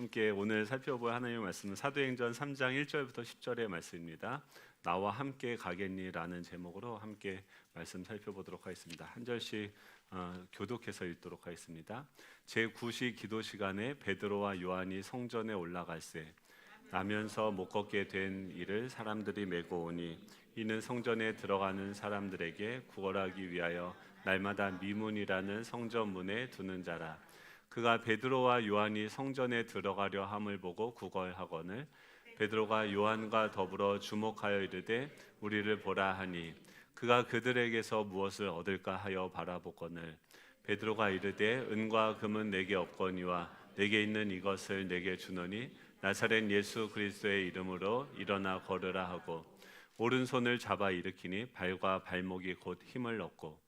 함께 오늘 살펴볼 하나님의 말씀은 사도행전 3장 1절부터 10절의 말씀입니다. 나와 함께 가겠니라는 제목으로 함께 말씀 살펴보도록 하겠습니다. 한 절씩 교독해서 읽도록 하겠습니다. 제9시 기도 시간에 베드로와 요한이 성전에 올라갈새 나면서 못 걷게 된 이를 사람들이 메고 오니 이는 성전에 들어가는 사람들에게 구걸하기 위하여 날마다 미문이라는 성전문에 두는 자라. 그가 베드로와 요한이 성전에 들어가려 함을 보고 구걸하거늘 베드로가 요한과 더불어 주목하여 이르되 우리를 보라 하니 그가 그들에게서 무엇을 얻을까 하여 바라보거늘 베드로가 이르되 은과 금은 내게 없거니와 내게 있는 이것을 내게 주노니 나사렛 예수 그리스도의 이름으로 일어나 걸으라 하고 오른손을 잡아 일으키니 발과 발목이 곧 힘을 얻고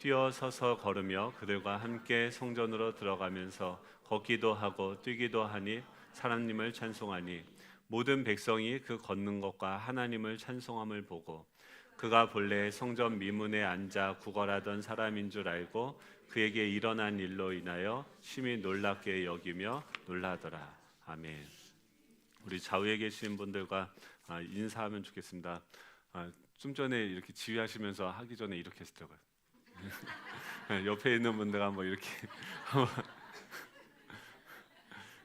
뛰어 서서 걸으며 그들과 함께 성전으로 들어가면서 걷기도 하고 뛰기도 하니 하나님을 찬송하니 모든 백성이 그 걷는 것과 하나님을 찬송함을 보고 그가 본래 성전 미문에 앉아 구걸하던 사람인 줄 알고 그에게 일어난 일로 인하여 심히 놀랍게 여기며 놀라더라. 아멘. 우리 좌우에 계신 분들과 인사하면 좋겠습니다. 좀 전에 이렇게 지휘하시면서 하기 전에 이렇게 했더라고요. 옆에 있는 분들과 뭐 이렇게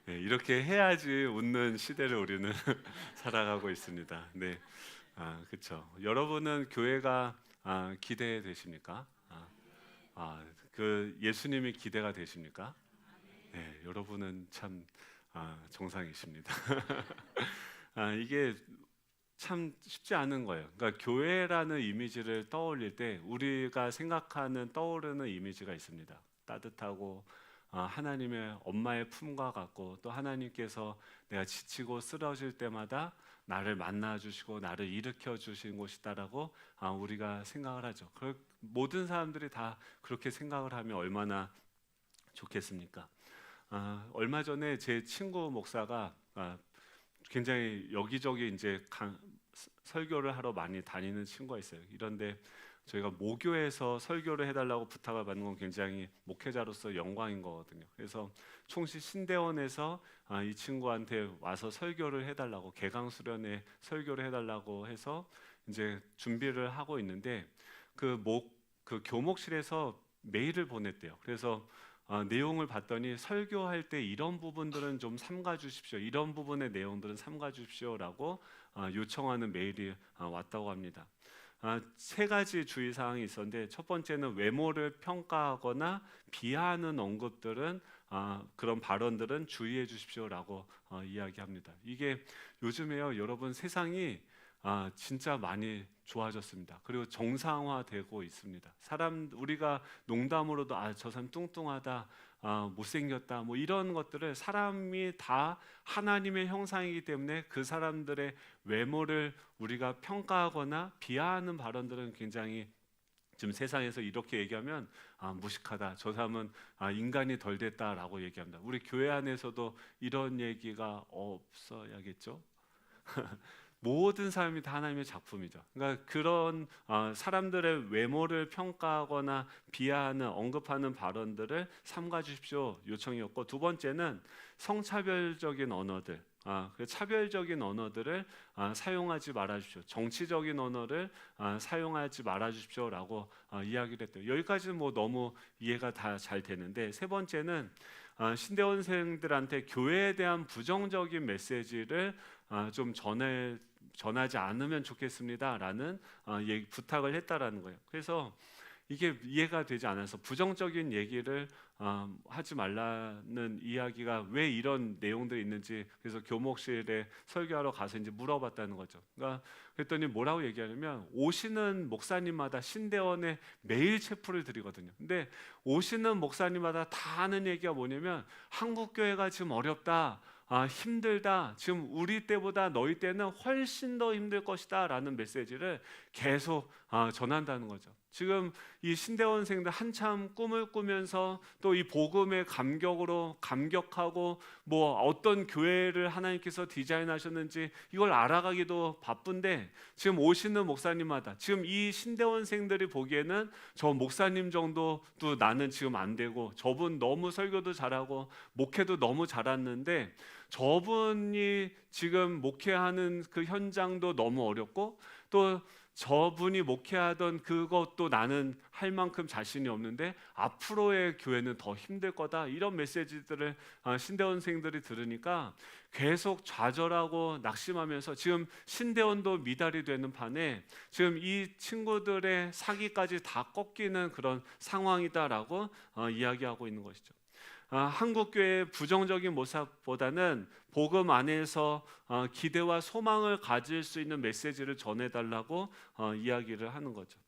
이렇게 해야지 웃는 시대를 우리는 살아가고 있습니다. 네, 그렇죠. 여러분은 교회가 기대되십니까? 그 예수님이 기대가 되십니까? 네, 여러분은 참 정상이십니다. 이게 참 쉽지 않은 거예요. 그러니까 교회라는 이미지를 떠올릴 때 우리가 생각하는 떠오르는 이미지가 있습니다. 따뜻하고 하나님의 엄마의 품과 같고 또 하나님께서 내가 지치고 쓰러질 때마다 나를 만나주시고 나를 일으켜 주신 곳이다라고 우리가 생각을 하죠. 모든 사람들이 다 그렇게 생각을 하면 얼마나 좋겠습니까? 얼마 전에 제 친구 목사가 굉장히 여기저기 이제 설교를 하러 많이 다니는 친구가 있어요. 이런데 저희가 모교에서 설교를 해달라고 부탁을 받는 건 굉장히 목회자로서 영광인 거거든요. 그래서 총시 신대원에서 이 친구한테 와서 설교를 해달라고 개강 수련회 설교를 해달라고 해서 이제 준비를 하고 있는데 그 교목실에서 메일을 보냈대요. 그래서 내용을 봤더니 설교할 때 이런 부분들은 좀 삼가 주십시오. 이런 부분의 내용들은 삼가 주십시오라고 요청하는 메일이 왔다고 합니다. 세 가지 주의사항이 있었는데 첫 번째는 외모를 평가하거나 비하하는 언급들은 그런 발언들은 주의해 주십시오라고 이야기합니다. 이게 요즘에요, 여러분 세상이 진짜 많이 좋아졌습니다. 그리고 정상화되고 있습니다. 우리가 농담으로도 저 사람 뚱뚱하다, 못생겼다, 뭐 이런 것들을 사람이 다 하나님의 형상이기 때문에 그 사람들의 외모를 우리가 평가하거나 비하하는 발언들은 굉장히 지금 세상에서 이렇게 얘기하면 무식하다, 저 사람은 인간이 덜 됐다라고 얘기합니다. 우리 교회 안에서도 이런 얘기가 없어야겠죠? 모든 사람이 다 하나님의 작품이죠. 그러니까 그런 사람들의 외모를 평가하거나 비하하는 언급하는 발언들을 삼가 주십시오 요청이었고, 두 번째는 성차별적인 언어들, 차별적인 언어들을 사용하지 말아 주십시오. 정치적인 언어를 사용하지 말아 주십시오라고 이야기를 했대요. 여기까지는 뭐 너무 이해가 다 잘 되는데, 세 번째는 신대원생들한테 교회에 대한 부정적인 메시지를 좀 전하지 않으면 좋겠습니다라는 부탁을 했다라는 거예요. 그래서 이게 이해가 되지 않아서 부정적인 얘기를 하지 말라는 이야기가 왜 이런 내용들이 있는지, 그래서 교목실에 설교하러 가서 이제 물어봤다는 거죠. 그러니까 그랬더니 뭐라고 얘기하냐면, 오시는 목사님마다 신대원에 매일 체프를 드리거든요. 근데 오시는 목사님마다 다 하는 얘기가 뭐냐면, 한국 교회가 지금 어렵다, 힘들다, 지금 우리 때보다 너희 때는 훨씬 더 힘들 것이다 라는 메시지를 계속 전한다는 거죠. 지금 이 신대원생들 한참 꿈을 꾸면서 또 이 복음의 감격하고 뭐 어떤 교회를 하나님께서 디자인하셨는지 이걸 알아가기도 바쁜데, 지금 오시는 목사님마다 지금 이 신대원생들이 보기에는 저 목사님 정도도 나는 지금 안 되고, 저분 너무 설교도 잘하고 목회도 너무 잘하는데 저분이 지금 목회하는 그 현장도 너무 어렵고 또 저분이 목회하던 그것도 나는 할 만큼 자신이 없는데 앞으로의 교회는 더 힘들 거다, 이런 메시지들을 신대원생들이 들으니까 계속 좌절하고 낙심하면서 지금 신대원도 미달이 되는 판에 지금 이 친구들의 사기까지 다 꺾이는 그런 상황이다라고 이야기하고 있는 것이죠. 한국교회의 부정적인 모습보다는 복음 안에서 기대와 소망을 가질 수 있는 메시지를 전해달라고 이야기를 하는 거죠.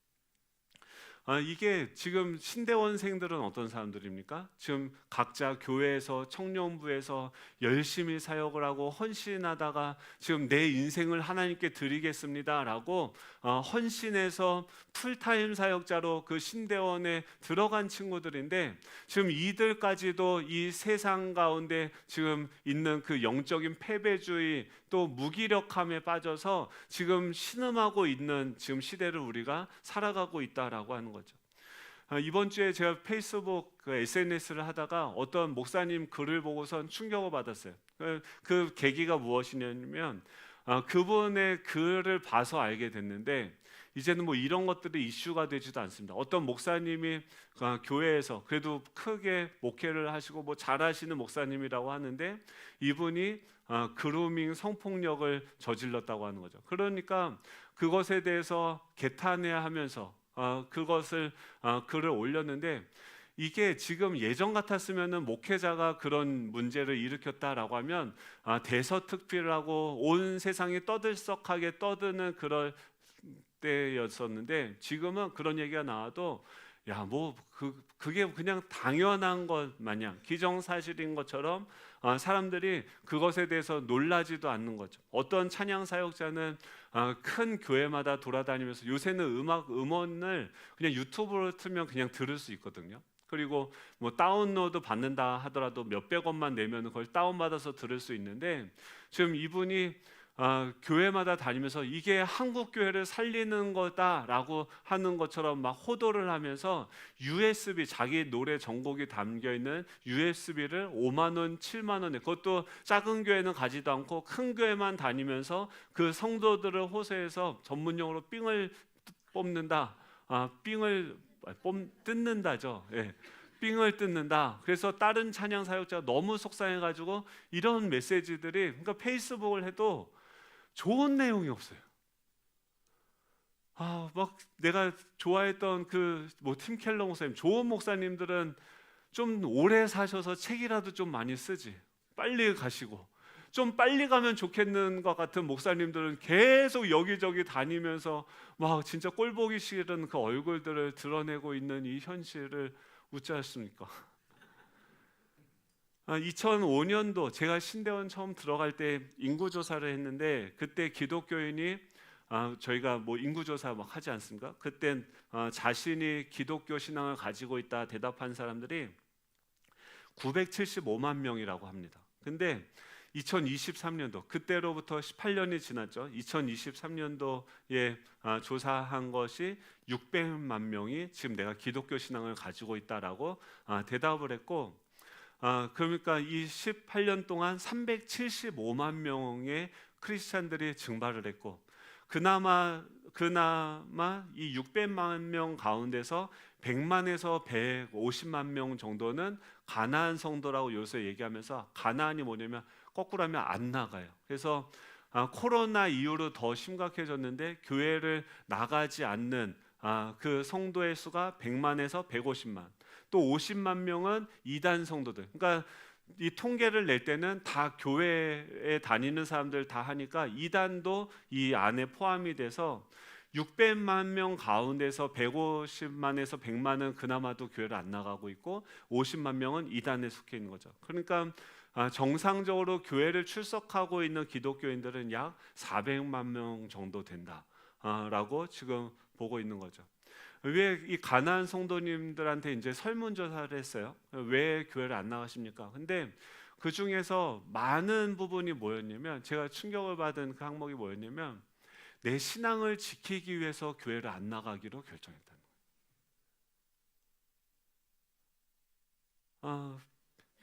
이게 지금 신대원생들은 어떤 사람들입니까? 지금 각자 교회에서 청년부에서 열심히 사역을 하고 헌신하다가 지금 내 인생을 하나님께 드리겠습니다라고 헌신해서 풀타임 사역자로 그 신대원에 들어간 친구들인데, 지금 이들까지도 이 세상 가운데 지금 있는 그 영적인 패배주의 또 무기력함에 빠져서 지금 신음하고 있는 지금 시대를 우리가 살아가고 있다라고 하는 거죠. 이번 주에 제가 페이스북 SNS를 하다가 어떤 목사님 글을 보고선 충격을 받았어요. 그 계기가 무엇이냐면 그분의 글을 봐서 알게 됐는데, 이제는 뭐 이런 것들이 이슈가 되지도 않습니다. 어떤 목사님이 교회에서 그래도 크게 목회를 하시고 뭐 잘하시는 목사님이라고 하는데, 이분이 그루밍 성폭력을 저질렀다고 하는 거죠. 그러니까 그것에 대해서 개탄해야 하면서 그것을 글을 올렸는데, 이게 지금 예전 같았으면은 목회자가 그런 문제를 일으켰다라고 하면 대서특필을 하고 온 세상이 떠들썩하게 떠드는 그럴 때였었는데, 지금은 그런 얘기가 나와도 야, 뭐 그게 그냥 당연한 것 마냥 기정사실인 것처럼 사람들이 그것에 대해서 놀라지도 않는 거죠. 어떤 찬양 사역자는 큰 교회마다 돌아다니면서, 요새는 음원을 그냥 유튜브로 틀면 그냥 들을 수 있거든요. 그리고 뭐 다운로드 받는다 하더라도 몇백 원만 내면 그걸 다운받아서 들을 수 있는데, 지금 이분이 교회마다 다니면서 이게 한국 교회를 살리는 거다라고 하는 것처럼 막 호도를 하면서 USB, 자기 노래 전곡이 담겨 있는 USB를 5만 원, 7만 원에, 그것도 작은 교회는 가지도 않고 큰 교회만 다니면서 그 성도들을 호소해서 전문용어로 삥을 뽑는다, 삥을 뜯는다죠. 예. 삥을 뜯는다. 그래서 다른 찬양 사역자가 너무 속상해가지고 이런 메시지들이, 그러니까 페이스북을 해도 좋은 내용이 없어요. 막 내가 좋아했던 그 뭐 팀 켈러 목사님, 좋은 목사님들은 좀 오래 사셔서 책이라도 좀 많이 쓰지, 빨리 가시고 좀 빨리 가면 좋겠는 것 같은 목사님들은 계속 여기저기 다니면서 막 진짜 꼴보기 싫은 그 얼굴들을 드러내고 있는 이 현실을 어찌 하십니까? 2005년도 제가 신대원 처음 들어갈 때 인구조사를 했는데, 그때 기독교인이 저희가 뭐 인구조사 막 하지 않습니까? 그땐 자신이 기독교 신앙을 가지고 있다 대답한 사람들이 975만 명이라고 합니다. 근데 2023년도, 그때로부터 18년이 지났죠. 2023년도에 조사한 것이 600만 명이 지금 내가 기독교 신앙을 가지고 있다라고 대답을 했고, 그러니까 이 18년 동안 375만 명의 크리스찬들이 증발을 했고, 그나마 이 600만 명 가운데서 100만에서 150만 명 정도는 가나안 성도라고 요새 얘기하면서, 가나안이 뭐냐면 거꾸로 하면 안 나가요. 그래서 코로나 이후로 더 심각해졌는데 교회를 나가지 않는 그 성도의 수가 100만에서 150만, 또 50만 명은 이단 성도들. 그러니까 이 통계를 낼 때는 다 교회에 다니는 사람들 다 하니까 이단도 이 안에 포함이 돼서 600만 명 가운데서 150만에서 100만은 그나마도 교회를 안 나가고 있고, 50만 명은 이단에 속해 있는 거죠. 그러니까 정상적으로 교회를 출석하고 있는 기독교인들은 약 400만 명 정도 된다라고 지금 보고 있는 거죠. 왜 이 가나안 성도님들한테 이제 설문조사를 했어요. 왜 교회를 안 나가십니까? 근데 그 중에서 많은 부분이 뭐였냐면, 제가 충격을 받은 그 항목이 뭐였냐면, 내 신앙을 지키기 위해서 교회를 안 나가기로 결정했다는 거예요.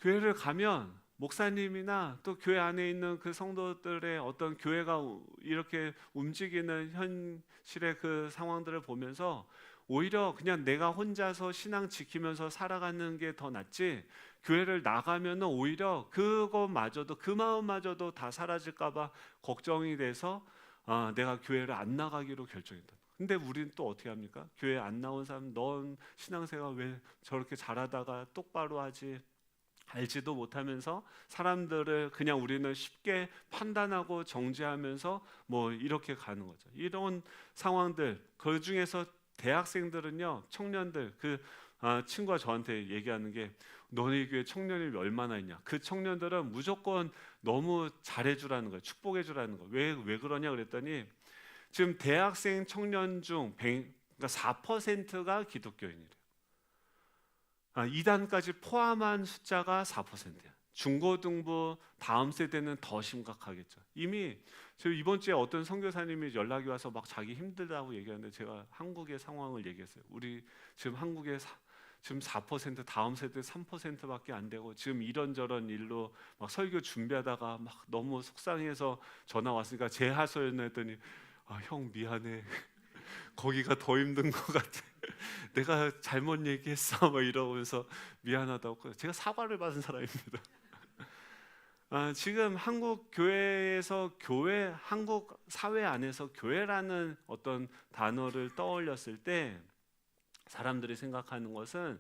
교회를 가면 목사님이나 또 교회 안에 있는 그 성도들의 어떤 교회가 이렇게 움직이는 현실의 그 상황들을 보면서 오히려 그냥 내가 혼자서 신앙 지키면서 살아가는 게 더 낫지, 교회를 나가면은 오히려 그것마저도, 그 마음마저도 다 사라질까봐 걱정이 돼서 내가 교회를 안 나가기로 결정했다. 근데 우리는 또 어떻게 합니까? 교회 안 나온 사람, 넌 신앙생활 왜 저렇게 잘하다가 똑바로 하지? 알지도 못하면서 사람들을 그냥 우리는 쉽게 판단하고 정죄하면서 뭐 이렇게 가는 거죠. 이런 상황들, 그 중에서 대학생들은요, 청년들, 친구가 저한테 얘기하는 게, 너네 교회 청년이 얼마나 있냐. 그 청년들은 무조건 너무 잘해주라는 거예요. 축복해주라는 거예요. 왜 그러냐 그랬더니, 지금 대학생 청년 중 그러니까 4%가 기독교인이래요. 이단까지 포함한 숫자가 4%야. 중고등부 다음 세대는 더 심각하겠죠. 이미 저 이번 주에 어떤 선교사님이 연락이 와서 막 자기 힘들다고 얘기하는데, 제가 한국의 상황을 얘기했어요. 우리 지금 한국에 지금 4%, 다음 세대 3%밖에 안 되고, 지금 이런저런 일로 막 설교 준비하다가 막 너무 속상해서 전화 왔으니까 재하소연했더니, 형 미안해. 거기가 더 힘든 것 같아. 내가 잘못 얘기했어. 막 이러면서 미안하다고. 제가 사과를 받은 사람입니다. 지금 한국 교회에서 한국 사회 안에서 교회라는 어떤 단어를 떠올렸을 때 사람들이 생각하는 것은,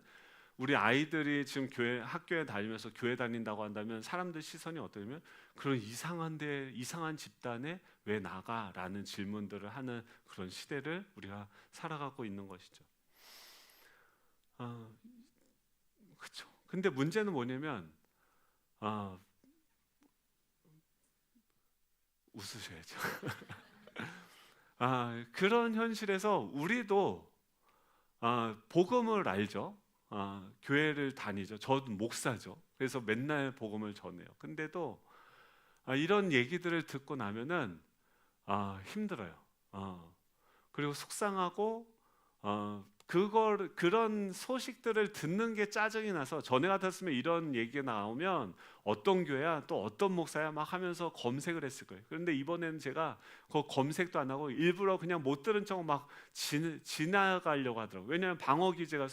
우리 아이들이 지금 학교에 다니면서 교회 다닌다고 한다면 사람들 시선이 어떠냐면, 그런 이상한 집단에 왜 나가라는 질문들을 하는 그런 시대를 우리가 살아가고 있는 것이죠. 그렇죠. 근데 문제는 뭐냐면, 웃으셔야죠. 그런 현실에서 우리도 복음을 알죠. 교회를 다니죠. 저도 목사죠. 그래서 맨날 복음을 전해요. 근데도 이런 얘기들을 듣고 나면은 힘들어요. 그리고 속상하고, 그런 소식들을 듣는 게 짜증이 나서, 전에 같았으면 이런 얘기가 나오면 어떤 교회야, 또 어떤 목사야 막 하면서 검색을 했을 거예요. 그런데 이번에는 제가 그 검색도 안 하고 일부러 그냥 못 들은 척 막 지나가려고 하더라고요. 왜냐하면 방어 기제가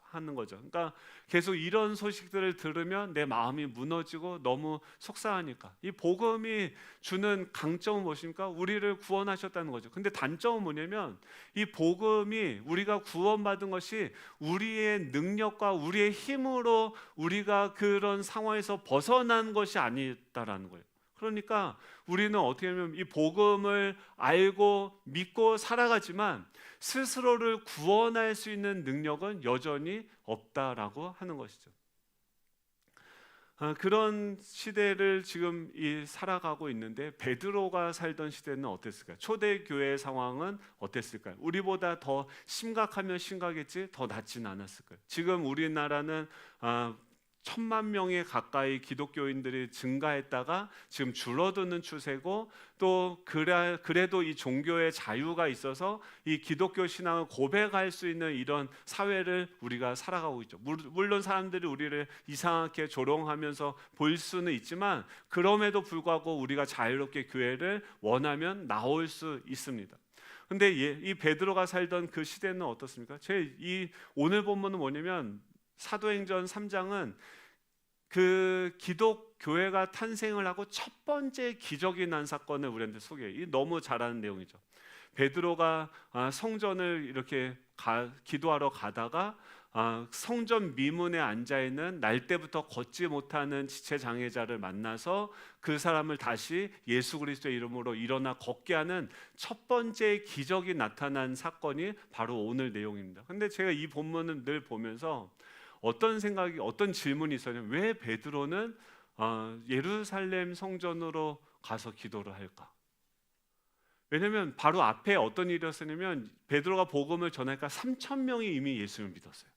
하는 거죠. 그러니까 계속 이런 소식들을 들으면 내 마음이 무너지고 너무 속상하니까. 이 복음이 주는 강점은 무엇입니까? 우리를 구원하셨다는 거죠. 근데 단점은 뭐냐면, 이 복음이, 우리가 구원받은 것이 우리의 능력과 우리의 힘으로 우리가 그런 상황에서 벗어난 것이 아니다라는 거예요. 그러니까 우리는 어떻게 하면 이 복음을 알고 믿고 살아가지만 스스로를 구원할 수 있는 능력은 여전히 없다라고 하는 것이죠. 그런 시대를 지금 살아가고 있는데, 베드로가 살던 시대는 어땠을까요? 초대교회의 상황은 어땠을까요? 우리보다 더 심각하면 심각했지 더 낫진 않았을까요? 지금 우리나라는 1,000만 명에 가까이 기독교인들이 증가했다가 지금 줄어드는 추세고, 또 그래도 이 종교의 자유가 있어서 이 기독교 신앙을 고백할 수 있는 이런 사회를 우리가 살아가고 있죠. 물론 사람들이 우리를 이상하게 조롱하면서 볼 수는 있지만, 그럼에도 불구하고 우리가 자유롭게 교회를 원하면 나올 수 있습니다. 근데 이 베드로가 살던 그 시대는 어떻습니까? 이 오늘 본문은 뭐냐면, 사도행전 3장은 그 기독교회가 탄생을 하고 첫 번째 기적이 난 사건을 우리한테 소개해요. 이 너무 잘 아는 내용이죠. 베드로가 성전을 이렇게 기도하러 가다가 성전 미문에 앉아있는 날 때부터 걷지 못하는 지체장애자를 만나서 그 사람을 다시 예수 그리스도의 이름으로 일어나 걷게 하는 첫 번째 기적이 나타난 사건이 바로 오늘 내용입니다. 근데 제가 이 본문을 늘 보면서 어떤 질문이 있었냐면, 왜 베드로는 예루살렘 성전으로 가서 기도를 할까? 왜냐하면 바로 앞에 어떤 일이었냐면, 베드로가 복음을 전하니까 3,000명이 이미 예수를 믿었어요.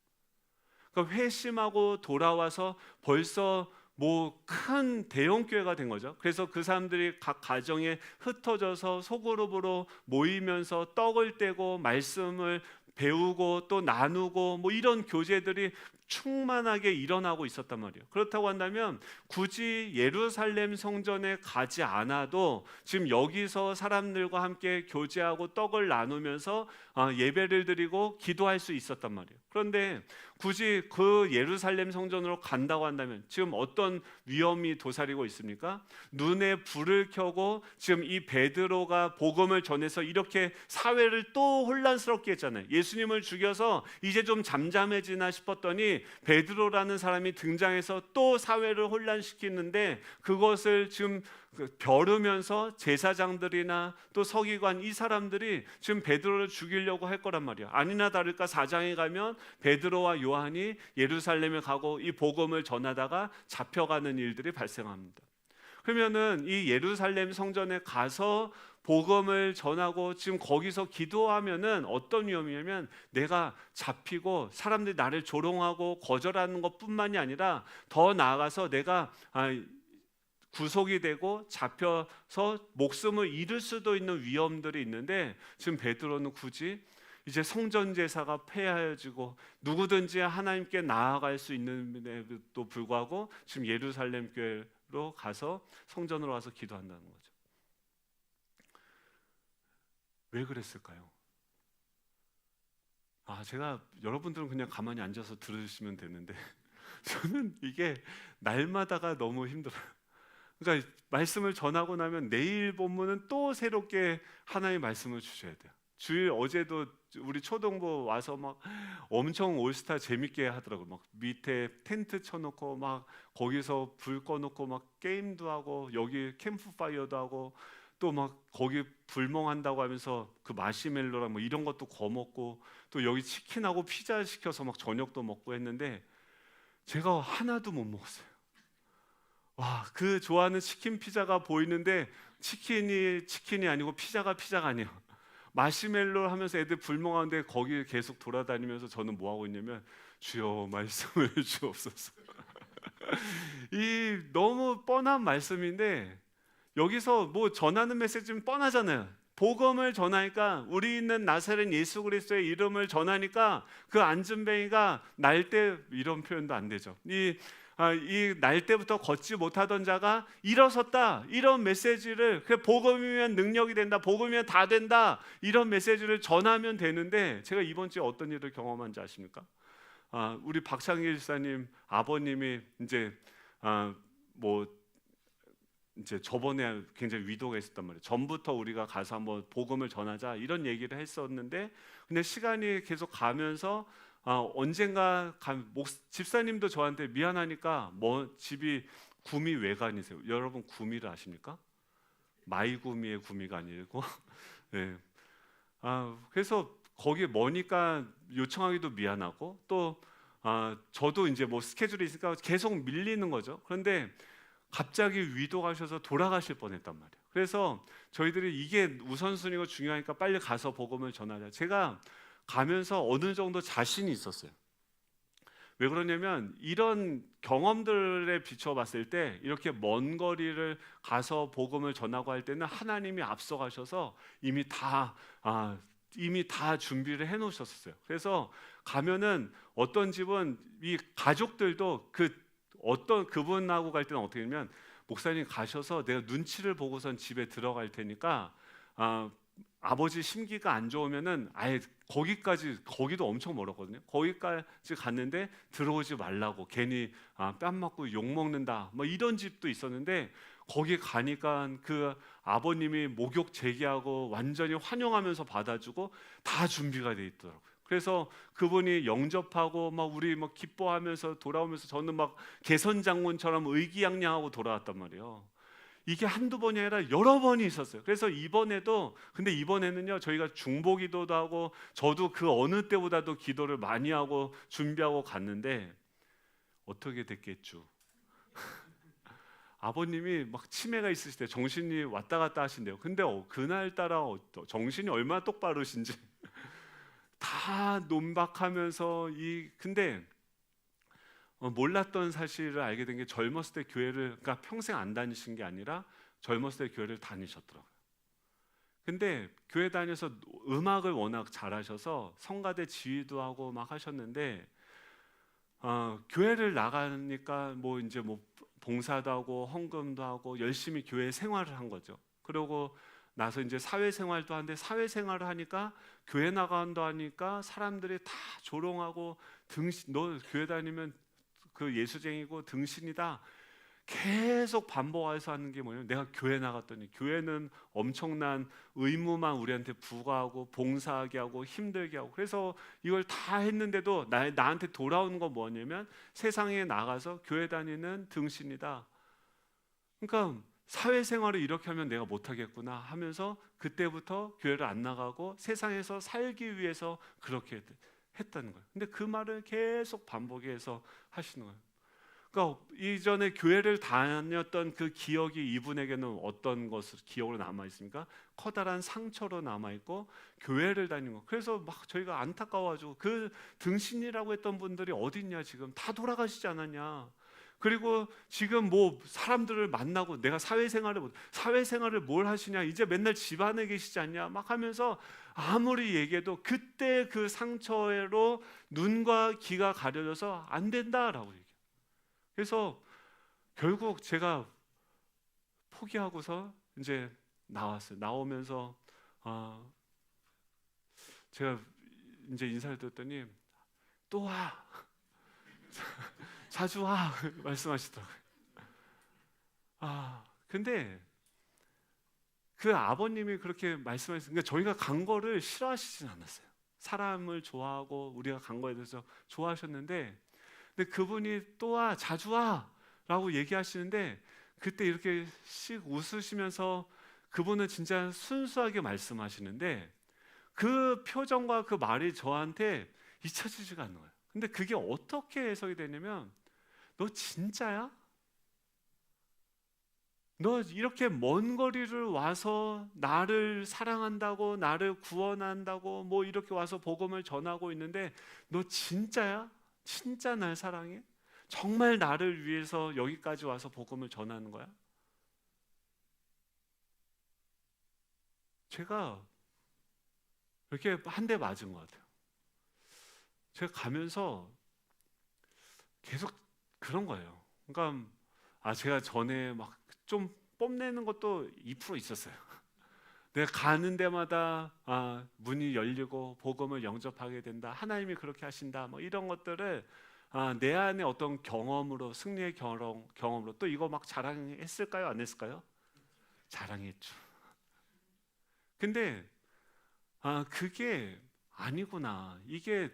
그러니까 회심하고 돌아와서 벌써 뭐 큰 대형 교회가 된 거죠. 그래서 그 사람들이 각 가정에 흩어져서 소그룹으로 모이면서 떡을 떼고 말씀을 배우고 또 나누고 뭐 이런 교제들이 충만하게 일어나고 있었단 말이에요. 그렇다고 한다면 굳이 예루살렘 성전에 가지 않아도 지금 여기서 사람들과 함께 교제하고 떡을 나누면서 예배를 드리고 기도할 수 있었단 말이에요. 그런데 굳이 그 예루살렘 성전으로 간다고 한다면 지금 어떤 위험이 도사리고 있습니까? 눈에 불을 켜고 지금 이 베드로가 복음을 전해서 이렇게 사회를 또 혼란스럽게 했잖아요. 예수님을 죽여서 이제 좀 잠잠해지나 싶었더니 베드로라는 사람이 등장해서 또 사회를 혼란시키는데, 그것을 지금 벼르면서 제사장들이나 또 서기관 이 사람들이 지금 베드로를 죽이려고 할 거란 말이야. 아니나 다를까 4장에 가면 베드로와 요한이 예루살렘에 가고 이 복음을 전하다가 잡혀가는 일들이 발생합니다. 그러면은 이 예루살렘 성전에 가서 복음을 전하고 지금 거기서 기도하면은 어떤 위험이냐면, 내가 잡히고 사람들이 나를 조롱하고 거절하는 것뿐만이 아니라 더 나아가서 내가 구속이 되고 잡혀서 목숨을 잃을 수도 있는 위험들이 있는데, 지금 베드로는 굳이 이제 성전 제사가 폐하여지고 누구든지 하나님께 나아갈 수 있는데도 불구하고 지금 예루살렘 교회로 가서 성전으로 와서 기도한다는 거죠. 왜 그랬을까요? 제가 여러분들은 그냥 가만히 앉아서 들으시면 되는데 저는 이게 날마다가 너무 힘들어요. 그러니까 말씀을 전하고 나면 내일 본문은 또 새롭게 하나님의 말씀을 주셔야 돼요. 주일 어제도 우리 초동부 와서 막 엄청 올스타 재밌게 하더라고요. 막 밑에 텐트 쳐놓고 막 거기서 불 꺼놓고 막 게임도 하고 여기 캠프파이어도 하고 또 막 거기 불멍한다고 하면서 그 마시멜로랑 뭐 이런 것도 거먹고 또 여기 치킨하고 피자 시켜서 막 저녁도 먹고 했는데 제가 하나도 못 먹었어요. 와, 그 좋아하는 치킨 피자가 보이는데 치킨이 아니고 피자가 아니에요. 마시멜로 하면서 애들 불멍하는데 거기 계속 돌아다니면서 저는 뭐 하고 있냐면, 주여 말씀을 주옵소서. 이 너무 뻔한 말씀인데 여기서 뭐 전하는 메시지는 뻔하잖아요. 복음을 전하니까, 우리 있는 나사렛 예수 그리스도의 이름을 전하니까 그 안진뱅이가 날때, 이런 표현도 안 되죠. 이 날때부터 걷지 못하던 자가 일어섰다, 이런 메시지를, 복음이면 능력이 된다, 복음이면 다 된다, 이런 메시지를 전하면 되는데, 제가 이번 주에 어떤 일을 경험한지 아십니까? 우리 박창길 집사님 아버님이 이제 저번에 굉장히 위도가 있었단 말이에요. 전부터 우리가 가서 한번 복음을 전하자 이런 얘기를 했었는데, 근데 시간이 계속 가면서 언젠가 집사님도 저한테 미안하니까 집이 구미 외관이세요. 여러분 구미를 아십니까? 마이구미의 구미가 아니고 네. 그래서 거기 머니까 요청하기도 미안하고 또 저도 이제 뭐 스케줄이 있으니까 계속 밀리는 거죠. 그런데 갑자기 위도가셔서 돌아가실 뻔했단 말이에요. 그래서 저희들이 이게 우선순위가 중요하니까 빨리 가서 복음을 전하자. 제가 가면서 어느 정도 자신이 있었어요. 왜 그러냐면, 이런 경험들에 비춰봤을 때 이렇게 먼 거리를 가서 복음을 전하고 할 때는 하나님이 앞서가셔서 이미 다 준비를 해놓으셨어요. 그래서 가면은 어떤 집은 이 가족들도 그분하고 갈 때는 어떻게 되냐면, 목사님 가셔서 내가 눈치를 보고선 집에 들어갈 테니까 아버지 심기가 안 좋으면은 아예 거기도 엄청 멀었거든요. 거기까지 갔는데 들어오지 말라고, 괜히 뺨 맞고 욕 먹는다 뭐 이런 집도 있었는데, 거기 가니까 그 아버님이 목욕 제기하고 완전히 환영하면서 받아주고 다 준비가 돼 있더라고요. 그래서 그분이 영접하고 막 우리 막 기뻐하면서 돌아오면서 저는 막 개선장군처럼 의기양양하고 돌아왔단 말이에요. 이게 한두 번이 아니라 여러 번이 있었어요. 그래서 이번에는요, 저희가 중보기도도 하고 저도 그 어느 때보다도 기도를 많이 하고 준비하고 갔는데 어떻게 됐겠죠? 아버님이 막 치매가 있으실 때 정신이 왔다 갔다 하신대요. 근데 그날따라 정신이 얼마나 똑바르신지 다 논박하면서 근데 몰랐던 사실을 알게 된 게, 젊었을 때 교회를, 그러니까 평생 안 다니신 게 아니라 젊었을 때 교회를 다니셨더라고요. 근데 교회 다녀서 음악을 워낙 잘하셔서 성가대 지휘도 하고 막 하셨는데, 교회를 나가니까 뭐 이제 뭐 봉사도 하고 헌금도 하고 열심히 교회 생활을 한 거죠. 그러고 나서 이제 사회생활도 하는데, 사회생활을 하니까 교회 나간다 하니까 사람들이 다 조롱하고, 등신, 너 교회 다니면 그 예수쟁이고 등신이다, 계속 반복해서 하는 게 뭐냐면, 내가 교회 나갔더니 교회는 엄청난 의무만 우리한테 부과하고 봉사하게 하고 힘들게 하고, 그래서 이걸 다 했는데도 나한테 돌아오는 건 뭐냐면, 세상에 나가서 교회 다니는 등신이다. 그러니까 사회생활을 이렇게 하면 내가 못하겠구나 하면서 그때부터 교회를 안 나가고 세상에서 살기 위해서 그렇게 했다는 거예요. 근데 그 말을 계속 반복해서 하시는 거예요. 그러니까 이전에 교회를 다녔던 그 기억이 이분에게는 어떤 것으로 기억으로 남아 있습니까? 커다란 상처로 남아 있고, 교회를 다니는 거. 그래서 막 저희가 안타까워가지고, 그 등신이라고 했던 분들이 어딨냐, 지금 다 돌아가시지 않았냐. 그리고 지금 뭐 사람들을 만나고, 내가 사회생활을 뭘 하시냐, 이제 맨날 집 안에 계시지 않냐 막 하면서 아무리 얘기해도 그때 그 상처로 눈과 귀가 가려져서 안 된다라고 얘기해요. 그래서 결국 제가 포기하고서 이제 나왔어요. 나오면서 제가 이제 인사를 드렸더니, 또 와, 자주 와 말씀하시더라고요. 근데 그 아버님이 그렇게 말씀하셨으니까, 그러니까 저희가 간 거를 싫어하시진 않았어요. 사람을 좋아하고 우리가 간 거에 대해서 좋아하셨는데, 근데 그분이 또 와, 자주 와 라고 얘기하시는데, 그때 이렇게 씩 웃으시면서, 그분은 진짜 순수하게 말씀하시는데 그 표정과 그 말이 저한테 잊혀지지가 않는 거예요. 근데 그게 어떻게 해석이 되냐면, 너 진짜야? 너 이렇게 먼 거리를 와서 나를 사랑한다고, 나를 구원한다고 뭐 이렇게 와서 복음을 전하고 있는데, 너 진짜야? 진짜 날 사랑해? 정말 나를 위해서 여기까지 와서 복음을 전하는 거야? 제가 이렇게 한 대 맞은 것 같아요. 제가 가면서 계속 그런 거예요. 그러니까 제가 전에 막 좀 뽐내는 것도 2% 있었어요. 내가 가는 데마다 문이 열리고 복음을 영접하게 된다, 하나님이 그렇게 하신다, 뭐 이런 것들을 내 안에 어떤 경험으로, 승리의 경험으로, 또 이거 막 자랑했을까요? 안 했을까요? 자랑했죠. 근데 그게 아니구나, 이게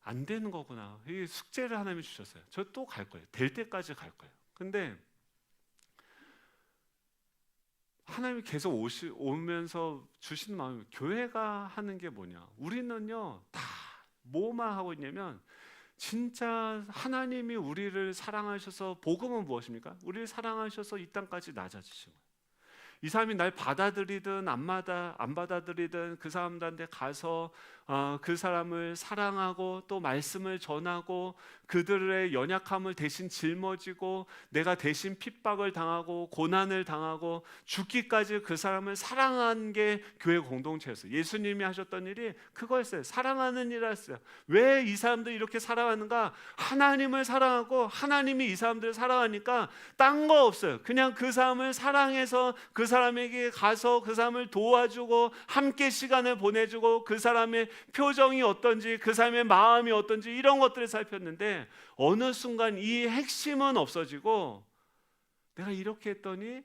안 되는 거구나, 이 숙제를 하나님이 주셨어요. 저 또 갈 거예요. 될 때까지 갈 거예요. 근데 하나님이 계속 오면서 주시는 마음이, 교회가 하는 게 뭐냐, 우리는요 다 뭐만 하고 있냐면, 진짜 하나님이 우리를 사랑하셔서, 복음은 무엇입니까? 우리를 사랑하셔서 이 땅까지 낮아지신 거예요. 이 사람이 날 받아들이든 안 받아들이든 그 사람들한테 가서 그 사람을 사랑하고 또 말씀을 전하고, 그들의 연약함을 대신 짊어지고, 내가 대신 핍박을 당하고 고난을 당하고 죽기까지 그 사람을 사랑한 게 교회 공동체였어요. 예수님이 하셨던 일이 그거였어요. 사랑하는 일이었어요. 왜 이 사람들이 이렇게 사랑하는가? 하나님을 사랑하고 하나님이 이 사람들을 사랑하니까 딴 거 없어요. 그냥 그 사람을 사랑해서 그 사람에게 가서 그 사람을 도와주고 함께 시간을 보내주고, 그 사람의 표정이 어떤지, 그 사람의 마음이 어떤지, 이런 것들을 살폈는데, 어느 순간 이 핵심은 없어지고, 내가 이렇게 했더니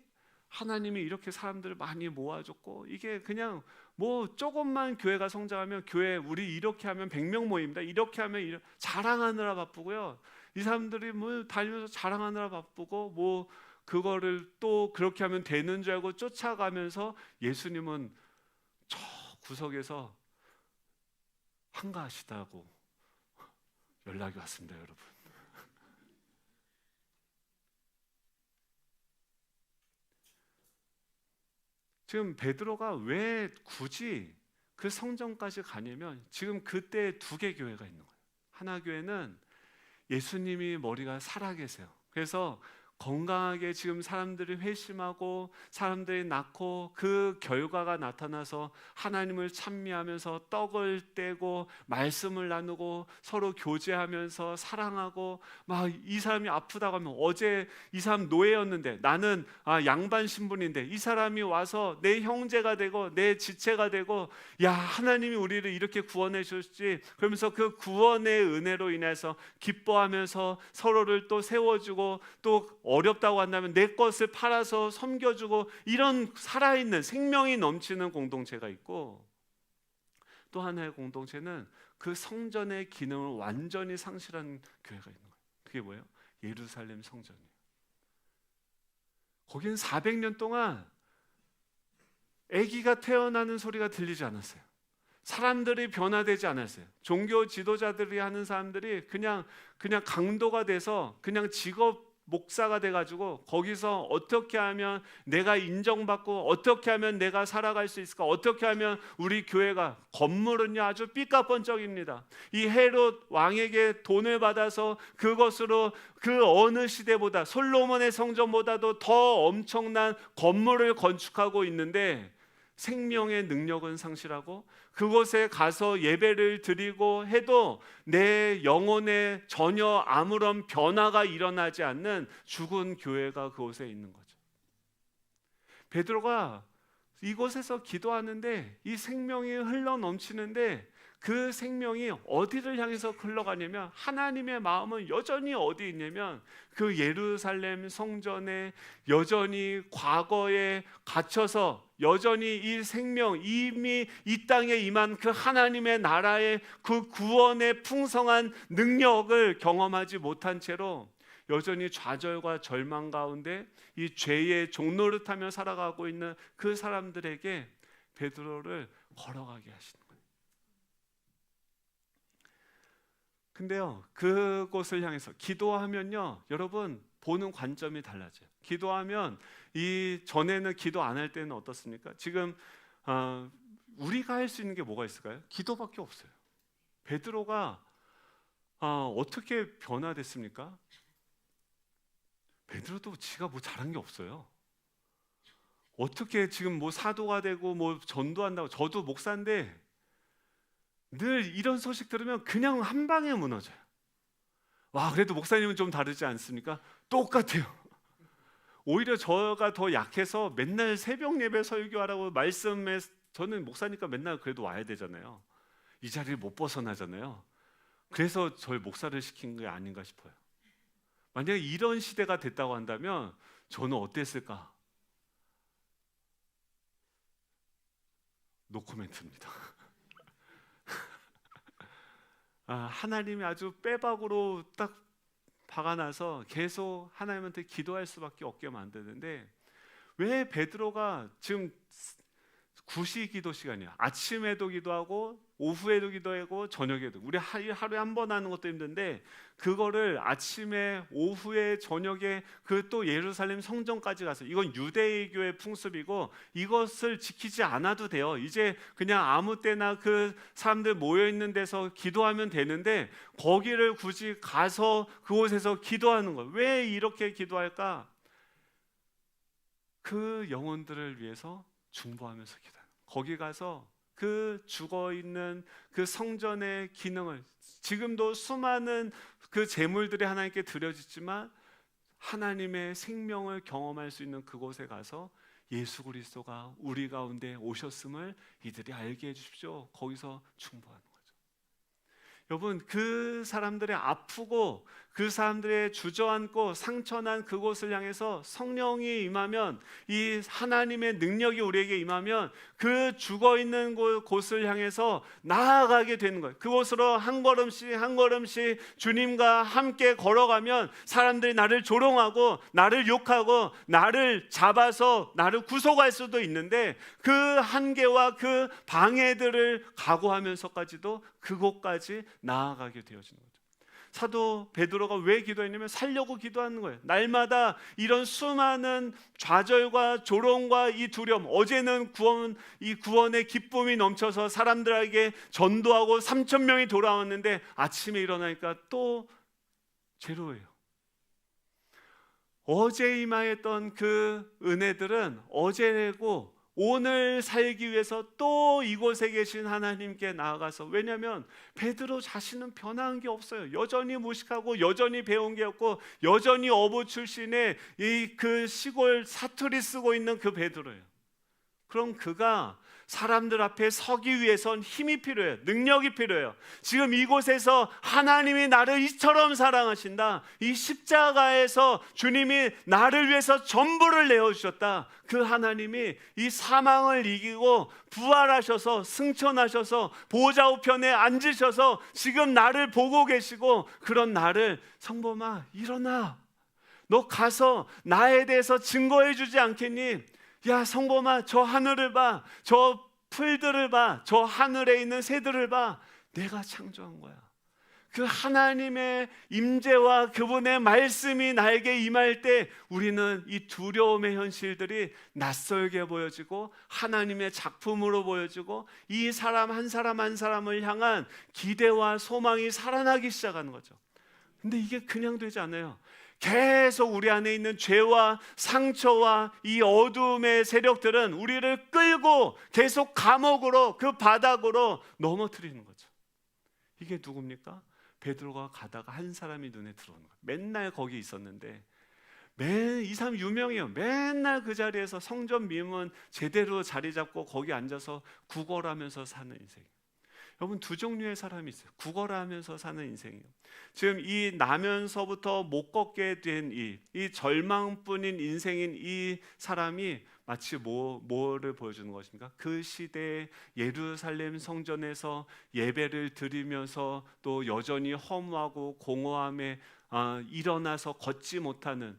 하나님이 이렇게 사람들을 많이 모아줬고, 이게 그냥 뭐 조금만 교회가 성장하면, 교회 우리 이렇게 하면 100명 모입니다, 이렇게 하면 자랑하느라 바쁘고요. 이 사람들이 뭐 다니면서 자랑하느라 바쁘고, 뭐 그거를 또 그렇게 하면 되는 줄 알고 쫓아가면서, 예수님은 저 구석에서 한가하시다고 연락이 왔습니다, 여러분. 지금 베드로가 왜 굳이 그 성전까지 가냐면, 지금 그때 두 개 교회가 있는 거예요. 하나 교회는 예수님이 머리가 살아계세요. 그래서 건강하게 지금 사람들이 회심하고 사람들이 낳고 그 결과가 나타나서 하나님을 찬미하면서 떡을 떼고 말씀을 나누고 서로 교제하면서 사랑하고 막 이 사람이 아프다고 하면 어제 이 사람 노예였는데 나는 양반 신분인데 이 사람이 와서 내 형제가 되고 내 지체가 되고 야 하나님이 우리를 이렇게 구원해 주셨지 그러면서 그 구원의 은혜로 인해서 기뻐하면서 서로를 또 세워주고 또 어렵다고 한다면 내 것을 팔아서 섬겨주고 이런 살아있는 생명이 넘치는 공동체가 있고 또 하나의 공동체는 그 성전의 기능을 완전히 상실한 교회가 있는 거예요. 그게 뭐예요? 예루살렘 성전이에요. 거기는 400년 동안 아기가 태어나는 소리가 들리지 않았어요. 사람들이 변화되지 않았어요. 종교 지도자들이 하는 사람들이 그냥 강도가 돼서 그냥 직업 목사가 돼가지고 거기서 어떻게 하면 내가 인정받고 어떻게 하면 내가 살아갈 수 있을까, 어떻게 하면 우리 교회가, 건물은요 아주 삐까뻔쩍입니다. 이 헤롯 왕에게 돈을 받아서 그것으로 그 어느 시대보다 솔로몬의 성전보다도 더 엄청난 건물을 건축하고 있는데 생명의 능력은 상실하고 그곳에 가서 예배를 드리고 해도 내 영혼에 전혀 아무런 변화가 일어나지 않는 죽은 교회가 그곳에 있는 거죠. 베드로가 이곳에서 기도하는데 이 생명이 흘러 넘치는데 그 생명이 어디를 향해서 흘러가냐면 하나님의 마음은 여전히 어디 있냐면 그 예루살렘 성전에 여전히 과거에 갇혀서 여전히 이 생명 이미 이 땅에 임한 그 하나님의 나라의 그 구원의 풍성한 능력을 경험하지 못한 채로 여전히 좌절과 절망 가운데 이 죄의 종노릇하며 살아가고 있는 그 사람들에게 베드로를 걸어가게 하시는 거예요. 근데요 그곳을 향해서 기도하면요 여러분 보는 관점이 달라져요. 기도하면 이 전에는 기도 안 할 때는 어떻습니까? 지금 우리가 할 수 있는 게 뭐가 있을까요? 기도밖에 없어요. 베드로가 어떻게 변화됐습니까? 베드로도 지가 뭐 잘한 게 없어요. 어떻게 지금 뭐 사도가 되고 뭐 전도한다고. 저도 목사인데 늘 이런 소식 들으면 그냥 한 방에 무너져요. 와 그래도 목사님은 좀 다르지 않습니까? 똑같아요. 오히려 저가 더 약해서 맨날 새벽 예배 설교하라고 말씀에 저는 목사니까 맨날 그래도 와야 되잖아요. 이 자리를 못 벗어나잖아요. 그래서 절 목사를 시킨 게 아닌가 싶어요. 만약에 이런 시대가 됐다고 한다면 저는 어땠을까? 노코멘트입니다. 하나님이 아주 빼박으로 딱 박아놔서 계속 하나님한테 기도할 수밖에 없게 만드는데 왜 베드로가 지금 구시 기도 시간이야. 아침에도 기도하고 오후에도 기도하고 저녁에도. 우리 하루에 한 번 하는 것도 힘든데 그거를 아침에 오후에 저녁에 그 또 예루살렘 성전까지 가서 이건 유대교의 풍습이고 이것을 지키지 않아도 돼요. 이제 그냥 아무 때나 그 사람들 모여 있는 데서 기도하면 되는데 거기를 굳이 가서 그곳에서 기도하는 거예요. 왜 이렇게 기도할까? 그 영혼들을 위해서 중보하면서 기도해요. 거기 가서 그 죽어있는 그 성전의 기능을 지금도 수많은 그 제물들이 하나님께 드려지지만 하나님의 생명을 경험할 수 있는 그곳에 가서 예수 그리스도가 우리 가운데 오셨음을 이들이 알게 해주십시오. 거기서 중보하는 거죠. 여러분 그 사람들의 아프고 그 사람들의 주저앉고 상처난 그곳을 향해서 성령이 임하면 이 하나님의 능력이 우리에게 임하면 그 죽어있는 곳을 향해서 나아가게 되는 거예요. 그곳으로 한 걸음씩 한 걸음씩 주님과 함께 걸어가면 사람들이 나를 조롱하고 나를 욕하고 나를 잡아서 나를 구속할 수도 있는데 그 한계와 그 방해들을 각오하면서까지도 그곳까지 나아가게 되어지는 거예요. 사도 베드로가 왜 기도했냐면 살려고 기도하는 거예요. 날마다 이런 수많은 좌절과 조롱과 이 두려움, 어제는 이 구원의 기쁨이 넘쳐서 사람들에게 전도하고 3,000명이 돌아왔는데 아침에 일어나니까 또 제로예요. 어제 임하였던 그 은혜들은 어제고 오늘 살기 위해서 또 이곳에 계신 하나님께 나아가서, 왜냐하면 베드로 자신은 변한 게 없어요. 여전히 무식하고 여전히 배운 게 없고 여전히 어부 출신의 그 시골 사투리 쓰고 있는 그 베드로예요. 그럼 그가 사람들 앞에 서기 위해선 힘이 필요해요. 능력이 필요해요. 지금 이곳에서 하나님이 나를 이처럼 사랑하신다, 이 십자가에서 주님이 나를 위해서 전부를 내어주셨다, 그 하나님이 이 사망을 이기고 부활하셔서 승천하셔서 보좌 우편에 앉으셔서 지금 나를 보고 계시고, 그런 나를, 성범아 일어나, 너 가서 나에 대해서 증거해 주지 않겠니? 야 성범아, 저 하늘을 봐, 저 풀들을 봐, 저 하늘에 있는 새들을 봐. 내가 창조한 거야. 그 하나님의 임재와 그분의 말씀이 나에게 임할 때 우리는 이 두려움의 현실들이 낯설게 보여지고 하나님의 작품으로 보여지고, 이 사람 한 사람 한 사람을 향한 기대와 소망이 살아나기 시작하는 거죠. 근데 이게 그냥 되지 않아요. 계속 우리 안에 있는 죄와 상처와 이 어둠의 세력들은 우리를 끌고 계속 감옥으로, 그 바닥으로 넘어뜨리는 거죠. 이게 누굽니까? 베드로가 가다가 한 사람이 눈에 들어오는 거예요. 맨날 거기 있었는데, 이 사람 유명해요. 맨날 그 자리에서 성전 미문 제대로 자리 잡고 거기 앉아서 구걸하면서 사는 인생. 여러분, 두 종류의 사람이 있어요. 구걸하면서 사는 인생이에요. 지금 이 나면서부터 못 걷게 된 이 절망뿐인 인생인 이 사람이 마치 뭐를 보여주는 것입니까? 그 시대에 예루살렘 성전에서 예배를 드리면서 또 여전히 허무하고 공허함에 일어나서 걷지 못하는,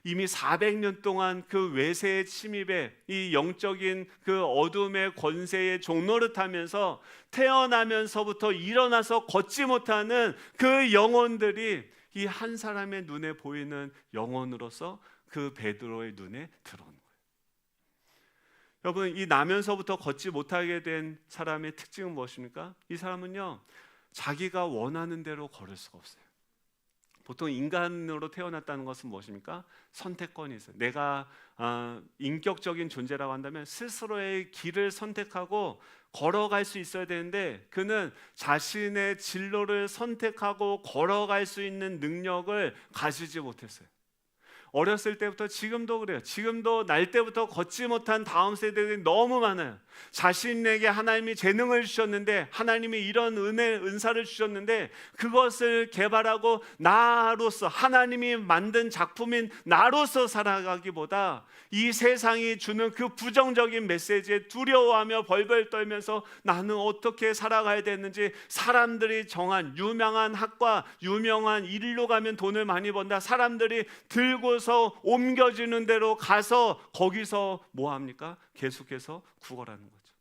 이미 400년 동안 그 외세의 침입에 이 영적인 그 어둠의 권세의 종노릇하면서 태어나면서부터 일어나서 걷지 못하는 그 영혼들이 이 한 사람의 눈에 보이는 영혼으로서 그 베드로의 눈에 들어오는 거예요. 여러분, 이 나면서부터 걷지 못하게 된 사람의 특징은 무엇입니까? 이 사람은요, 자기가 원하는 대로 걸을 수가 없어요. 보통 인간으로 태어났다는 것은 무엇입니까? 선택권이 있어요. 내가 인격적인 존재라고 한다면 스스로의 길을 선택하고 걸어갈 수 있어야 되는데, 그는 자신의 진로를 선택하고 걸어갈 수 있는 능력을 가지지 못했어요. 어렸을 때부터, 지금도 그래요. 지금도 날 때부터 걷지 못한 다음 세대들이 너무 많아요. 자신에게 하나님이 재능을 주셨는데, 하나님이 이런 은사를 주셨는데 그것을 개발하고 나로서, 하나님이 만든 작품인 나로서 살아가기보다 이 세상이 주는 그 부정적인 메시지에 두려워하며 벌벌 떨면서 나는 어떻게 살아가야 되는지, 사람들이 정한 유명한 학과, 유명한 일로 가면 돈을 많이 번다, 사람들이 들고서 옮겨지는 대로 가서 거기서 뭐합니까? 계속해서 구걸하는 거죠.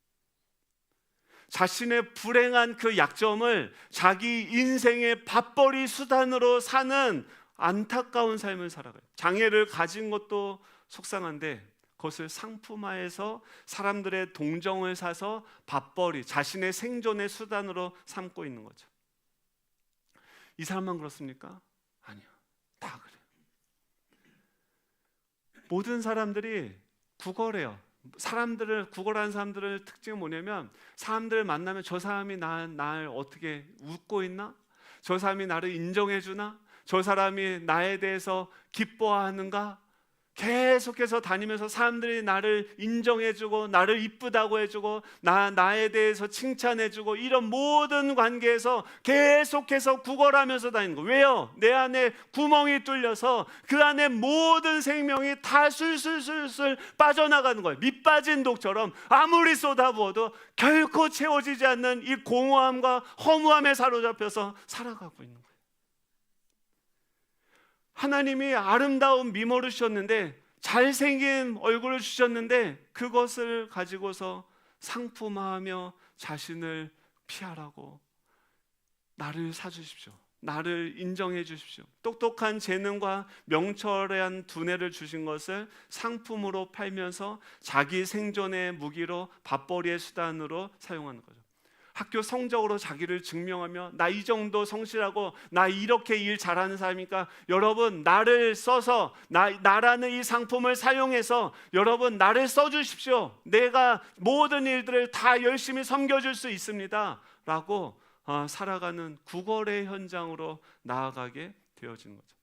자신의 불행한 그 약점을 자기 인생의 밥벌이 수단으로 사는 안타까운 삶을 살아가요. 장애를 가진 것도 속상한데 그것을 상품화해서 사람들의 동정을 사서 밥벌이, 자신의 생존의 수단으로 삼고 있는 거죠. 이 사람만 그렇습니까? 아니요, 다 그래요. 모든 사람들이 구걸해요. 구걸하는 사람들의 특징은 뭐냐면, 사람들을 만나면 저 사람이 날 어떻게 웃고 있나? 저 사람이 나를 인정해 주나? 저 사람이 나에 대해서 기뻐하는가? 계속해서 다니면서 사람들이 나를 인정해주고 나를 이쁘다고 해주고 나에 대해서 칭찬해주고, 이런 모든 관계에서 계속해서 구걸하면서 다니는 거예요. 왜요? 내 안에 구멍이 뚫려서 그 안에 모든 생명이 다 술술술술 빠져나가는 거예요. 밑 빠진 독처럼 아무리 쏟아부어도 결코 채워지지 않는 이 공허함과 허무함에 사로잡혀서 살아가고 있는 거예요. 하나님이 아름다운 미모를 주셨는데, 잘생긴 얼굴을 주셨는데, 그것을 가지고서 상품화하며 자신을 피하라고, 나를 사주십시오, 나를 인정해 주십시오, 똑똑한 재능과 명철한 두뇌를 주신 것을 상품으로 팔면서 자기 생존의 무기로, 밥벌이의 수단으로 사용하는 거죠. 학교 성적으로 자기를 증명하며 나 이 정도 성실하고 나 이렇게 일 잘하는 사람이니까 여러분 나를 써서 나라는 이 상품을 사용해서 여러분 나를 써주십시오. 내가 모든 일들을 다 열심히 섬겨줄 수 있습니다 라고 살아가는 구걸의 현장으로 나아가게 되어지는 거죠.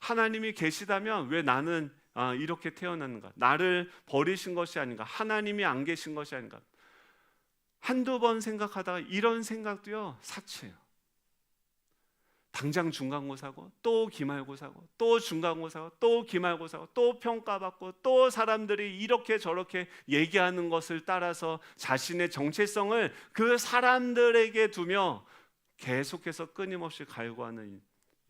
하나님이 계시다면 왜 나는 이렇게 태어났는가? 나를 버리신 것이 아닌가? 하나님이 안 계신 것이 아닌가? 한두 번 생각하다가 이런 생각도요 사치예요. 당장 중간고사고 또 기말고사고 또 중간고사고 또 기말고사고 또 평가받고 또 사람들이 이렇게 저렇게 얘기하는 것을 따라서 자신의 정체성을 그 사람들에게 두며 계속해서 끊임없이 갈구하는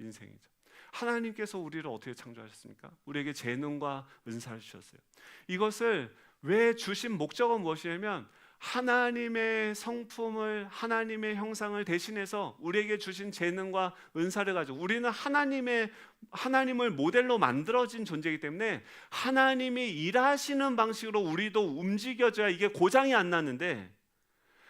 인생이죠. 하나님께서 우리를 어떻게 창조하셨습니까? 우리에게 재능과 은사를 주셨어요. 이것을 왜 주신 목적은 무엇이냐면 하나님의 성품을, 하나님의 형상을 대신해서 우리에게 주신 재능과 은사를 가지고 우리는 하나님을 모델로 만들어진 존재이기 때문에 하나님이 일하시는 방식으로 우리도 움직여져야 이게 고장이 안 나는데,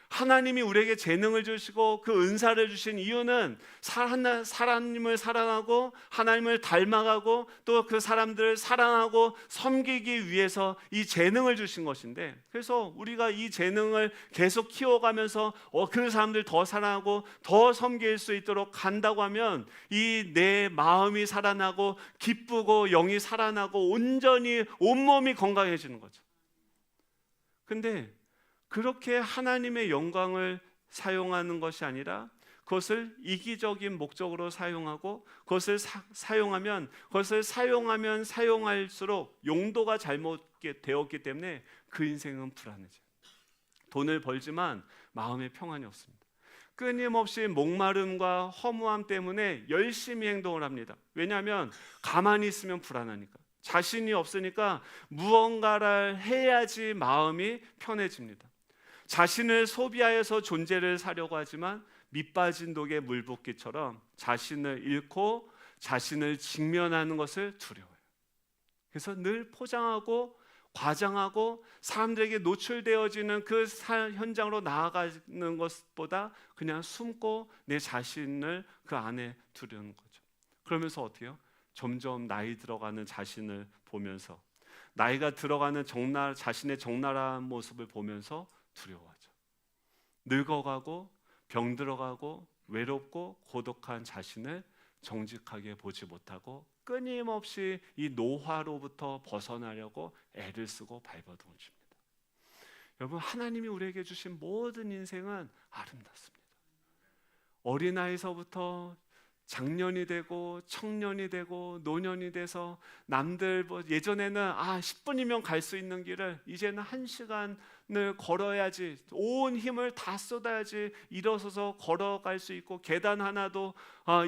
하나님이 우리에게 재능을 주시고 그 은사를 주신 이유는 하나님을 사랑하고 하나님을 닮아가고 또 그 사람들을 사랑하고 섬기기 위해서 이 재능을 주신 것인데, 그래서 우리가 이 재능을 계속 키워가면서 그 사람들 더 사랑하고 더 섬길 수 있도록 간다고 하면 이 내 마음이 살아나고 기쁘고 영이 살아나고 온전히 온몸이 건강해지는 거죠. 근데 그렇게 하나님의 영광을 사용하는 것이 아니라 그것을 이기적인 목적으로 사용하고 그것을 사용하면 사용할수록 용도가 잘못되었기 때문에 그 인생은 불안해져요. 돈을 벌지만 마음에 평안이 없습니다. 끊임없이 목마름과 허무함 때문에 열심히 행동을 합니다. 왜냐하면 가만히 있으면 불안하니까. 자신이 없으니까 무언가를 해야지 마음이 편해집니다. 자신을 소비하여서 존재를 사려고 하지만 밑빠진 독에 물 붓기처럼 자신을 잃고 자신을 직면하는 것을 두려워해요. 그래서 늘 포장하고 과장하고 사람들에게 노출되어지는 그 현장으로 나아가는 것보다 그냥 숨고 내 자신을 그 안에 두려는 거죠. 그러면서 어때요? 점점 나이 들어가는 자신을 보면서, 나이가 들어가는 자신의 적나라한 모습을 보면서 두려워하죠. 늙어가고 병들어가고 외롭고 고독한 자신을 정직하게 보지 못하고 끊임없이 이 노화로부터 벗어나려고 애를 쓰고 발버둥을 칩니다. 여러분, 하나님이 우리에게 주신 모든 인생은 아름답습니다. 어린아이서부터 장년이 되고 청년이 되고 노년이 돼서 남들 예전에는 10분이면 갈 수 있는 길을 이제는 1시간을 걸어야지, 온 힘을 다 쏟아야지 일어서서 걸어갈 수 있고, 계단 하나도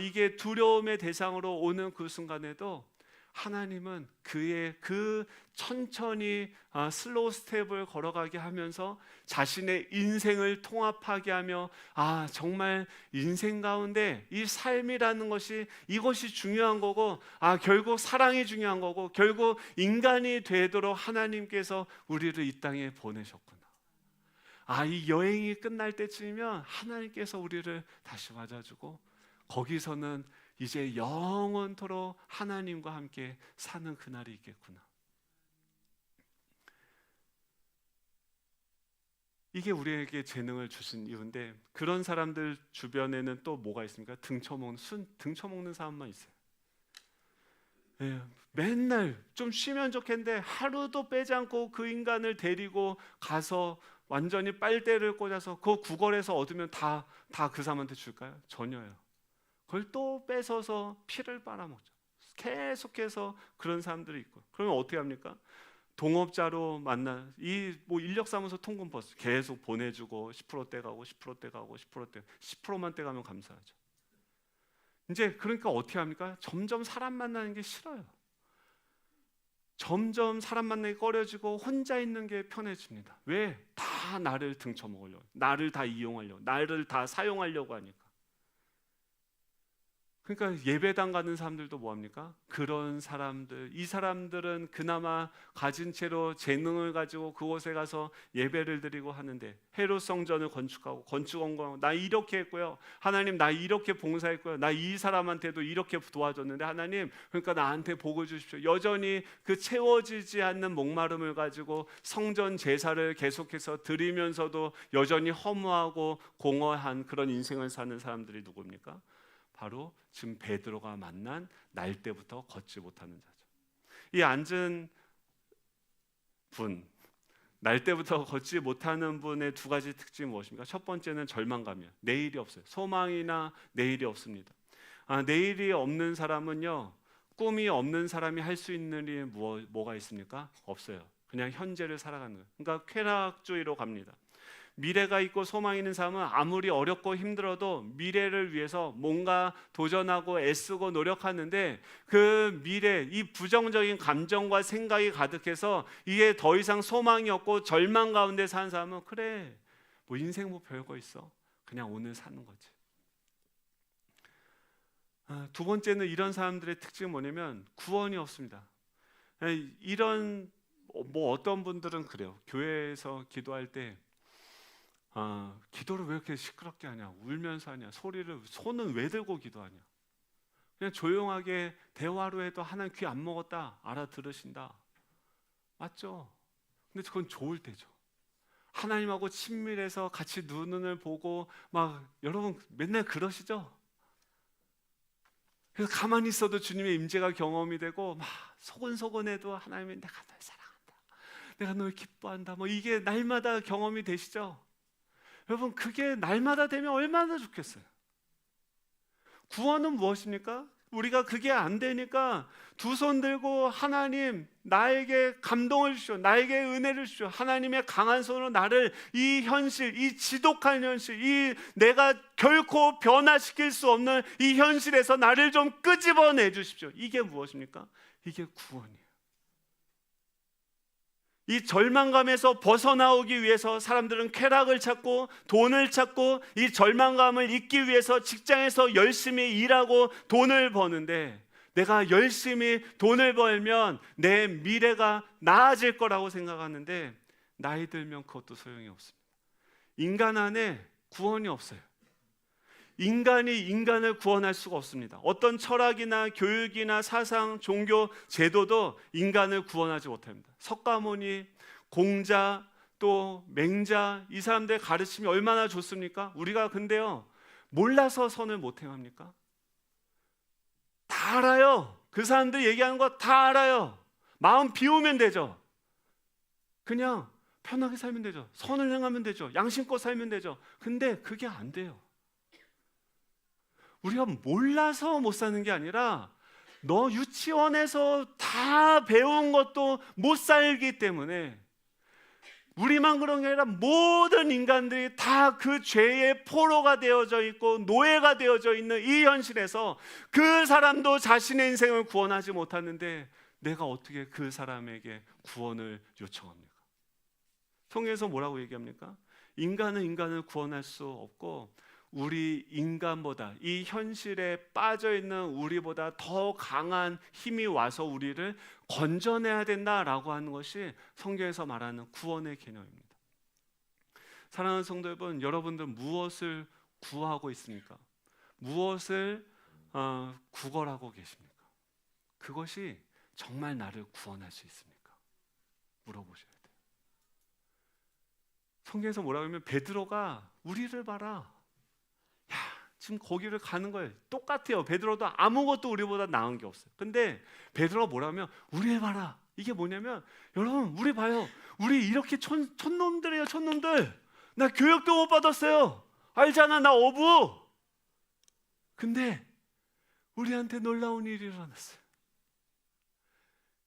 이게 두려움의 대상으로 오는 그 순간에도 하나님은 그의 그 천천히 슬로우 스텝을 걸어가게 하면서 자신의 인생을 통합하게 하며 정말 인생 가운데 이 삶이라는 이것이 중요한 거고, 결국 사랑이 중요한 거고, 결국 인간이 되도록 하나님께서 우리를 이 땅에 보내셨구나. 이 여행이 끝날 때쯤이면 하나님께서 우리를 다시 맞아주고 거기서는 이제 영원토록 하나님과 함께 사는 그날이 있겠구나. 이게 우리에게 재능을 주신 이유인데, 그런 사람들 주변에는 또 뭐가 있습니까? 등쳐먹는 사람만 있어요. 맨날 좀 쉬면 좋겠는데 하루도 빼지 않고 그 인간을 데리고 가서 완전히 빨대를 꽂아서 그 구걸에서 얻으면 다 그 사람한테 줄까요? 전혀요. 그걸 또 뺏어서 피를 빨아먹죠. 계속해서 그런 사람들이 있고, 그러면 어떻게 합니까? 동업자로 인력사무소 통금 버스 계속 보내주고 10% 떼가고 10% 떼가고 10%만 떼가면 감사하죠. 이제 그러니까 어떻게 합니까? 점점 사람 만나는 게 싫어요. 점점 사람 만나기 꺼려지고 혼자 있는 게 편해집니다. 왜? 다 나를 등쳐먹으려고, 나를 다 이용하려고, 나를 다 사용하려고 하니까. 그러니까 예배당 가는 사람들도 뭐합니까? 그런 사람들, 이 사람들은 그나마 가진 채로 재능을 가지고 그곳에 가서 예배를 드리고 하는데, 헤롯 성전을 건축하고 건축원공하고 나 이렇게 했고요, 하나님 나 이렇게 봉사했고요, 나 이 사람한테도 이렇게 도와줬는데 하나님 그러니까 나한테 복을 주십시오. 여전히 그 채워지지 않는 목마름을 가지고 성전 제사를 계속해서 드리면서도 여전히 허무하고 공허한 그런 인생을 사는 사람들이 누굽니까? 바로 지금 베드로가 만난 날 때부터 걷지 못하는 자죠. 이 앉은 분, 날 때부터 걷지 못하는 분의 두 가지 특징이 무엇입니까? 첫 번째는 절망감이에요. 내일이 없어요. 소망이나 내일이 없습니다. 내일이 없는 사람은요, 꿈이 없는 사람이 할 수 있는 일이 뭐가 있습니까? 없어요. 그냥 현재를 살아가는 거예요. 그러니까 쾌락주의로 갑니다. 미래가 있고 소망이 있는 사람은 아무리 어렵고 힘들어도 미래를 위해서 뭔가 도전하고 애쓰고 노력하는데, 그 미래, 이 부정적인 감정과 생각이 가득해서 이게 더 이상 소망이 없고 절망 가운데 사는 사람은 그래, 뭐 인생 뭐 별거 있어, 그냥 오늘 사는 거지. 두 번째는 이런 사람들의 특징이 뭐냐면 구원이 없습니다. 이런 뭐 어떤 분들은 그래요. 교회에서 기도할 때 기도를 왜 이렇게 시끄럽게 하냐, 울면서 하냐, 손은 왜 들고 기도하냐, 그냥 조용하게 대화로 해도 하나님 귀 안 먹었다 알아들으신다. 맞죠? 근데 그건 좋을 때죠. 하나님하고 친밀해서 같이 눈을 보고 막, 여러분 맨날 그러시죠? 그래서 가만히 있어도 주님의 임재가 경험이 되고 막 소곤소곤해도 하나님이 내가 널 사랑한다, 내가 널 기뻐한다, 뭐 이게 날마다 경험이 되시죠? 여러분 그게 날마다 되면 얼마나 좋겠어요. 구원은 무엇입니까? 우리가 그게 안 되니까 두 손 들고 하나님 나에게 감동을 주시오, 나에게 은혜를 주시오, 하나님의 강한 손으로 나를 이 현실, 이 지독한 현실, 이 내가 결코 변화시킬 수 없는 이 현실에서 나를 좀 끄집어내 주십시오. 이게 무엇입니까? 이게 구원이에요. 이 절망감에서 벗어나오기 위해서 사람들은 쾌락을 찾고 돈을 찾고 이 절망감을 잊기 위해서 직장에서 열심히 일하고 돈을 버는데, 내가 열심히 돈을 벌면 내 미래가 나아질 거라고 생각하는데 나이 들면 그것도 소용이 없습니다. 인간 안에 구원이 없어요. 인간이 인간을 구원할 수가 없습니다. 어떤 철학이나 교육이나 사상, 종교, 제도도 인간을 구원하지 못합니다. 석가모니, 공자, 또 맹자, 이 사람들의 가르침이 얼마나 좋습니까? 우리가 근데요, 몰라서 선을 못 행합니까? 다 알아요. 그 사람들 얘기하는 거 다 알아요. 마음 비우면 되죠. 그냥 편하게 살면 되죠. 선을 행하면 되죠. 양심껏 살면 되죠. 근데 그게 안 돼요. 우리가 몰라서 못 사는 게 아니라 너 유치원에서 다 배운 것도 못 살기 때문에, 우리만 그런 게 아니라 모든 인간들이 다 그 죄의 포로가 되어져 있고 노예가 되어져 있는 이 현실에서 그 사람도 자신의 인생을 구원하지 못하는데 내가 어떻게 그 사람에게 구원을 요청합니까? 성경에서 뭐라고 얘기합니까? 인간은 인간을 구원할 수 없고 우리 인간보다, 이 현실에 빠져있는 우리보다 더 강한 힘이 와서 우리를 건져내야 된다라고 하는 것이 성경에서 말하는 구원의 개념입니다. 사랑하는 성도 여러분, 여러분들 무엇을 구하고 있습니까? 무엇을 구걸하고 계십니까? 그것이 정말 나를 구원할 수 있습니까? 물어보셔야 돼요. 성경에서 뭐라고 하면 베드로가 우리를 봐라, 지금 거기를 가는 거예요. 똑같아요. 베드로도 아무것도 우리보다 나은 게 없어요. 근데 베드로가 뭐라면 우리 봐라. 이게 뭐냐면, 여러분 우리 봐요. 우리 이렇게 촌놈들이에요. 촌놈들. 나 교육도 못 받았어요. 알잖아, 나 어부. 근데 우리한테 놀라운 일이 일어났어요.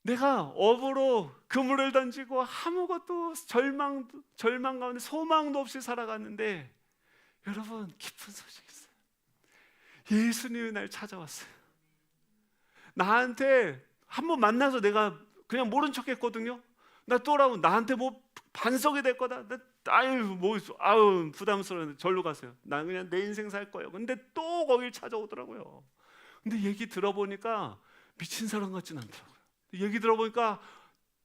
내가 어부로 그물을 던지고 아무것도 절망 가운데 소망도 없이 살아갔는데, 여러분 기쁜 소식이 있어요. 예수님이 날 찾아왔어요. 나한테 한번 만나서 내가 그냥 모른 척 했거든요. 나 또라고 나한테 뭐 반석이 될 거다. 부담스러운데 절로 가세요. 나 그냥 내 인생 살 거예요. 근데 또 거길 찾아오더라고요. 근데 얘기 들어보니까 미친 사람 같진 않더라고요. 얘기 들어보니까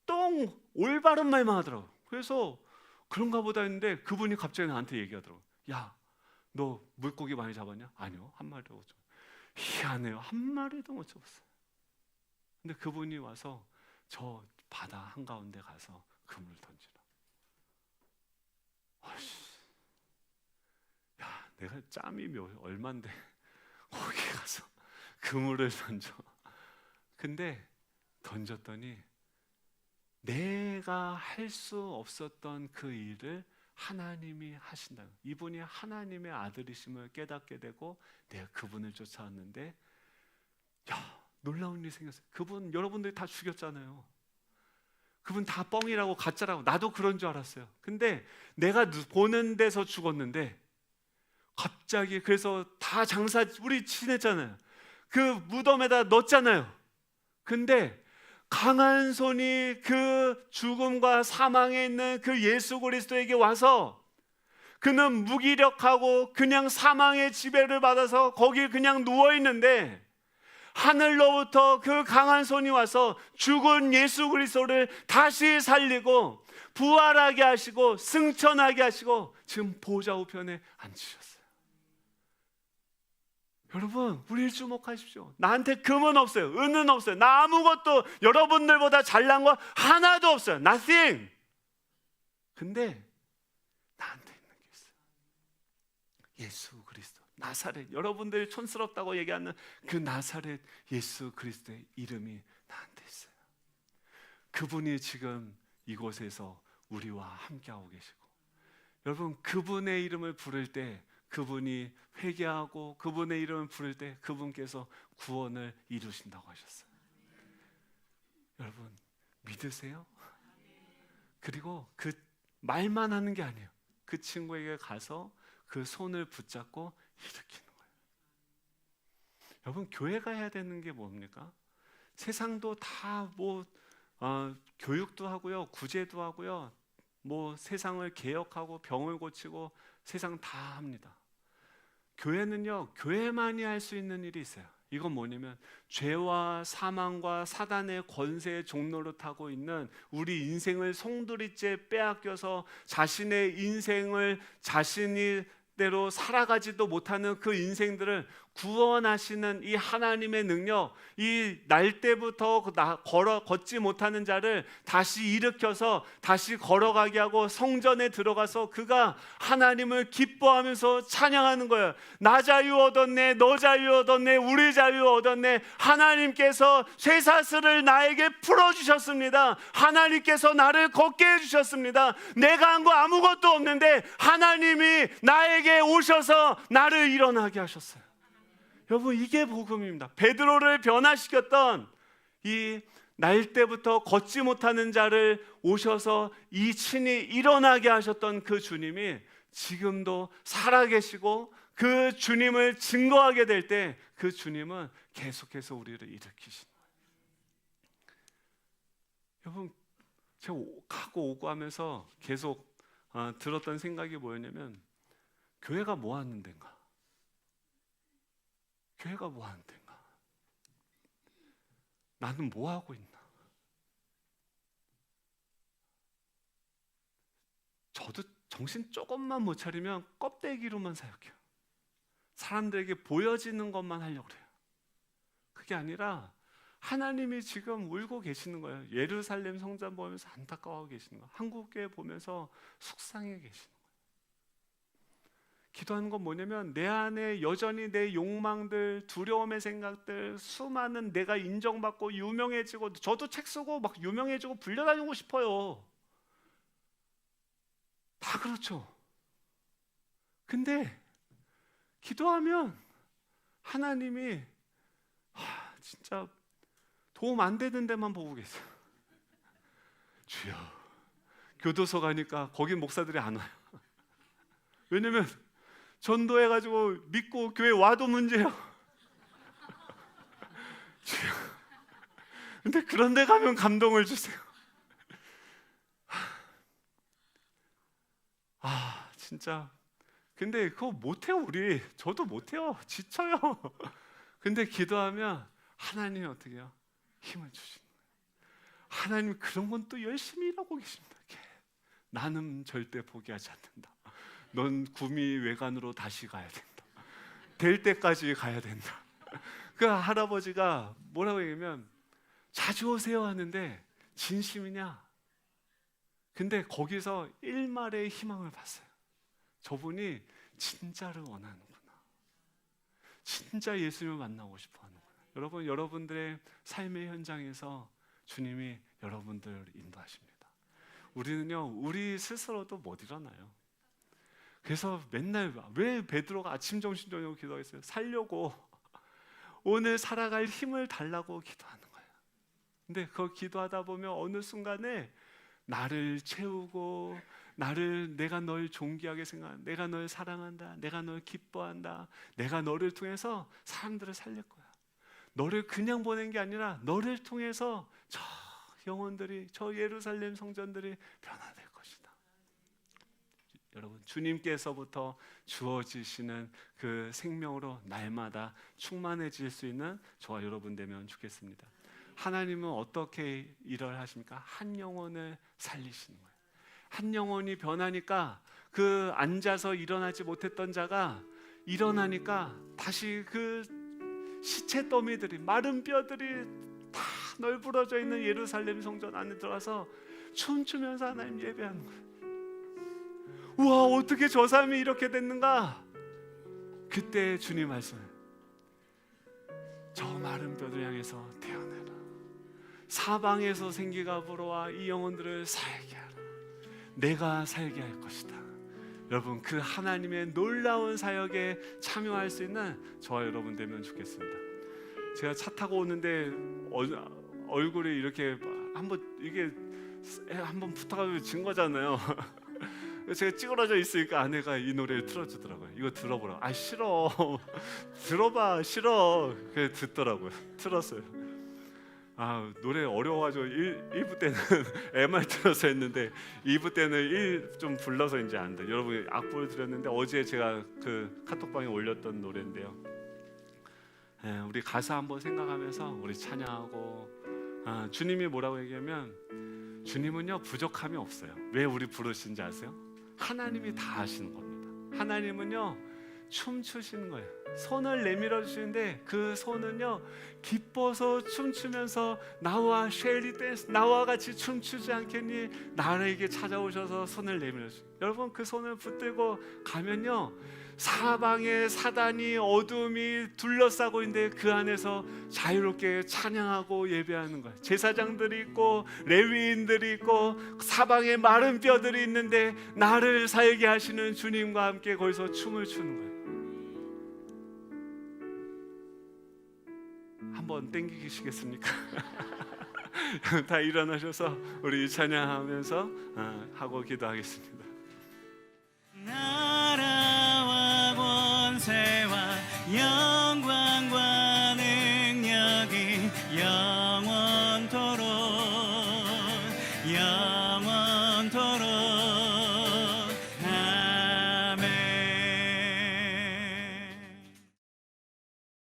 똥 올바른 말만 하더라고요. 그래서 그런가 보다 했는데 그분이 갑자기 나한테 얘기하더라고요. 야, 너 물고기 많이 잡았냐? 아니요, 한 마리도 못 잡았어요. 희한해요, 한 마리도 못 잡았어요. 근데 그분이 와서 저 바다 한가운데 가서 그물을 던지라. 아이씨, 야, 내가 짬이 얼만데 거기 가서 그물을 던져. 근데 던졌더니 내가 할 수 없었던 그 일을 하나님이 하신다. 이분이 하나님의 아들이심을 깨닫게 되고 내가 그분을 쫓아왔는데, 야, 놀라운 일이 생겼어요. 그분 여러분들이 다 죽였잖아요. 그분 다 뻥이라고 가짜라고 나도 그런 줄 알았어요. 근데 내가 보는 데서 죽었는데 갑자기 그래서 다 장사 우리 친했잖아요. 그 무덤에다 넣었잖아요. 근데 강한 손이 그 죽음과 사망에 있는 그 예수 그리스도에게 와서 그는 무기력하고 그냥 사망의 지배를 받아서 거기 그냥 누워 있는데 하늘로부터 그 강한 손이 와서 죽은 예수 그리스도를 다시 살리고 부활하게 하시고 승천하게 하시고 지금 보좌 우편에 앉으셨어요. 여러분, 우리를 주목하십시오. 나한테 금은 없어요, 은은 없어요, 나 아무것도 여러분들보다 잘난 거 하나도 없어요. Nothing. 근데 나한테 있는 게 있어요. 예수 그리스도 나사렛. 여러분들이 촌스럽다고 얘기하는 그 나사렛 예수 그리스도의 이름이 나한테 있어요. 그분이 지금 이곳에서 우리와 함께하고 계시고, 여러분, 그분의 이름을 부를 때 그분이 회개하고 그분의 이름을 부를 때 그분께서 구원을 이루신다고 하셨어요. 여러분, 믿으세요? 그리고 그 말만 하는 게 아니에요. 그 친구에게 가서 그 손을 붙잡고 일으키는 거예요. 여러분, 교회가 해야 되는 게 뭡니까? 세상도 다 교육도 하고요, 구제도 하고요, 세상을 개혁하고 병을 고치고 세상 다 합니다. 교회는요, 교회만이 할 수 있는 일이 있어요. 이건 뭐냐면 죄와 사망과 사단의 권세의 종로를 타고 있는 우리 인생을 송두리째 빼앗겨서 자신의 인생을 자신이 대로 살아가지도 못하는 그 인생들을 구원하시는 이 하나님의 능력, 이 날 때부터 걷지 못하는 자를 다시 일으켜서 다시 걸어가게 하고 성전에 들어가서 그가 하나님을 기뻐하면서 찬양하는 거예요. 나 자유 얻었네, 너 자유 얻었네, 우리 자유 얻었네. 하나님께서 쇠사슬을 나에게 풀어주셨습니다. 하나님께서 나를 걷게 해주셨습니다. 내가 한 거 아무것도 없는데 하나님이 나에게 오셔서 나를 일어나게 하셨어요. 여러분, 이게 복음입니다. 베드로를 변화시켰던 이 날 때부터 걷지 못하는 자를 오셔서 이 친히 일어나게 하셨던 그 주님이 지금도 살아계시고 그 주님을 증거하게 될 때 그 주님은 계속해서 우리를 일으키시는 거예요. 여러분, 제가 가고 오고 하면서 계속 들었던 생각이 뭐였냐면, 교회가 뭐 하는 데인가? 교회가 뭐 하는 데인가? 나는 뭐 하고 있나? 저도 정신 조금만 못 차리면 껍데기로만 사역해요. 사람들에게 보여지는 것만 하려고 그래요. 그게 아니라 하나님이 지금 울고 계시는 거예요. 예루살렘 성전 보면서 안타까워하고 계시는 거예요. 한국에 보면서 속상해 계시는 거예요. 기도하는 건 뭐냐면 내 안에 여전히 내 욕망들, 두려움의 생각들, 수많은 내가 인정받고 유명해지고, 저도 책 쓰고 막 유명해지고 불려다니고 싶어요. 다 그렇죠. 근데 기도하면 하나님이 진짜 도움 안 되는 데만 보고 계세요. 주여, 교도소 가니까 거기 목사들이 안 와요. 왜냐면 전도해가지고 믿고 교회 와도 문제예요. 주여, 근데 그런 데 가면 감동을 주세요. 진짜 근데 그거 못해요. 저도 못해요. 지쳐요. 근데 기도하면 하나님이 어떻게 해요? 힘을 주시는 거예요. 하나님 그런 건 또 열심히 일하고 계십니다. 나는 절대 포기하지 않는다. 넌 구미 외관으로 다시 가야 된다. 될 때까지 가야 된다. 그 할아버지가 뭐라고 얘기하면 자주 오세요 하는데 진심이냐? 근데 거기서 일말의 희망을 봤어요. 저분이 진짜를 원하는구나. 진짜 예수님을 만나고 싶어 하는구나. 여러분, 여러분들의 삶의 현장에서 주님이 여러분들을 인도하십니다. 우리는요, 우리 스스로도 못 일어나요. 그래서 맨날 왜 베드로가 아침, 점심, 저녁 기도했어요? 살려고, 오늘 살아갈 힘을 달라고 기도하는 거예요. 근데 그 기도하다 보면 어느 순간에 나를 채우고, 내가 널 존귀하게 생각한다, 내가 널 사랑한다, 내가 널 기뻐한다, 내가 너를 통해서 사람들을 살릴 거야. 너를 그냥 보낸 게 아니라 너를 통해서 저 영혼들이, 저 예루살렘 성전들이 변화될 것이다. 여러분, 주님께서부터 주어지시는 그 생명으로 날마다 충만해질 수 있는 저와 여러분 되면 좋겠습니다. 하나님은 어떻게 일을 하십니까? 한 영혼을 살리시는 거예요. 한 영혼이 변하니까 그 앉아서 일어나지 못했던 자가 일어나니까 다시 그 시체 더미들이, 마른 뼈들이 다 널브러져 있는 예루살렘 성전 안에 들어가서 춤추면서 하나님 예배하는 거예요. 우와, 어떻게 저 사람이 이렇게 됐는가? 그때 주님 말씀, 저 마른 뼈들 향해서 태어나라. 사방에서 생기가 불어와 이 영혼들을 살게 하라. 내가 살게 할 것이다. 여러분, 그 하나님의 놀라운 사역에 참여할 수 있는 저와 여러분 되면 좋겠습니다. 제가 차 타고 오는데 얼굴이 이렇게 한번 붙어가지고 진 거잖아요. 제가 찌그러져 있으니까 아내가 이 노래를 틀어주더라고요. 이거 들어보라고. 아, 싫어. 들어봐, 싫어. 그래 듣더라고요. 틀었어요. 아, 노래 어려워가지고 1부 때는 MR 틀어서 했는데 2부 때는 1 좀 불러서 이제 안 돼. 여러분, 악보를 드렸는데 어제 제가 그 카톡방에 올렸던 노래인데요. 우리 가사 한번 생각하면서 우리 찬양하고, 주님이 뭐라고 얘기하면, 주님은요 부족함이 없어요. 왜 우리 부르신지 아세요? 하나님이 다 하시는 겁니다. 하나님은요 춤추시는 거예요. 손을 내밀어 주시는데 그 손은요 기뻐서 춤추면서 나와 쉐리 댄스, 나와 같이 춤추지 않겠니? 나에게 찾아오셔서 손을 내밀어 주세요. 여러분, 그 손을 붙들고 가면요 사방에 사단이, 어둠이 둘러싸고 있는데 그 안에서 자유롭게 찬양하고 예배하는 거예요. 제사장들이 있고 레위인들이 있고 사방에 마른 뼈들이 있는데 나를 살게 하시는 주님과 함께 거기서 춤을 추는 거예요. 한번 땡기시겠습니까? 다 일어나셔서 우리 찬양하면서 하고 기도하겠습니다.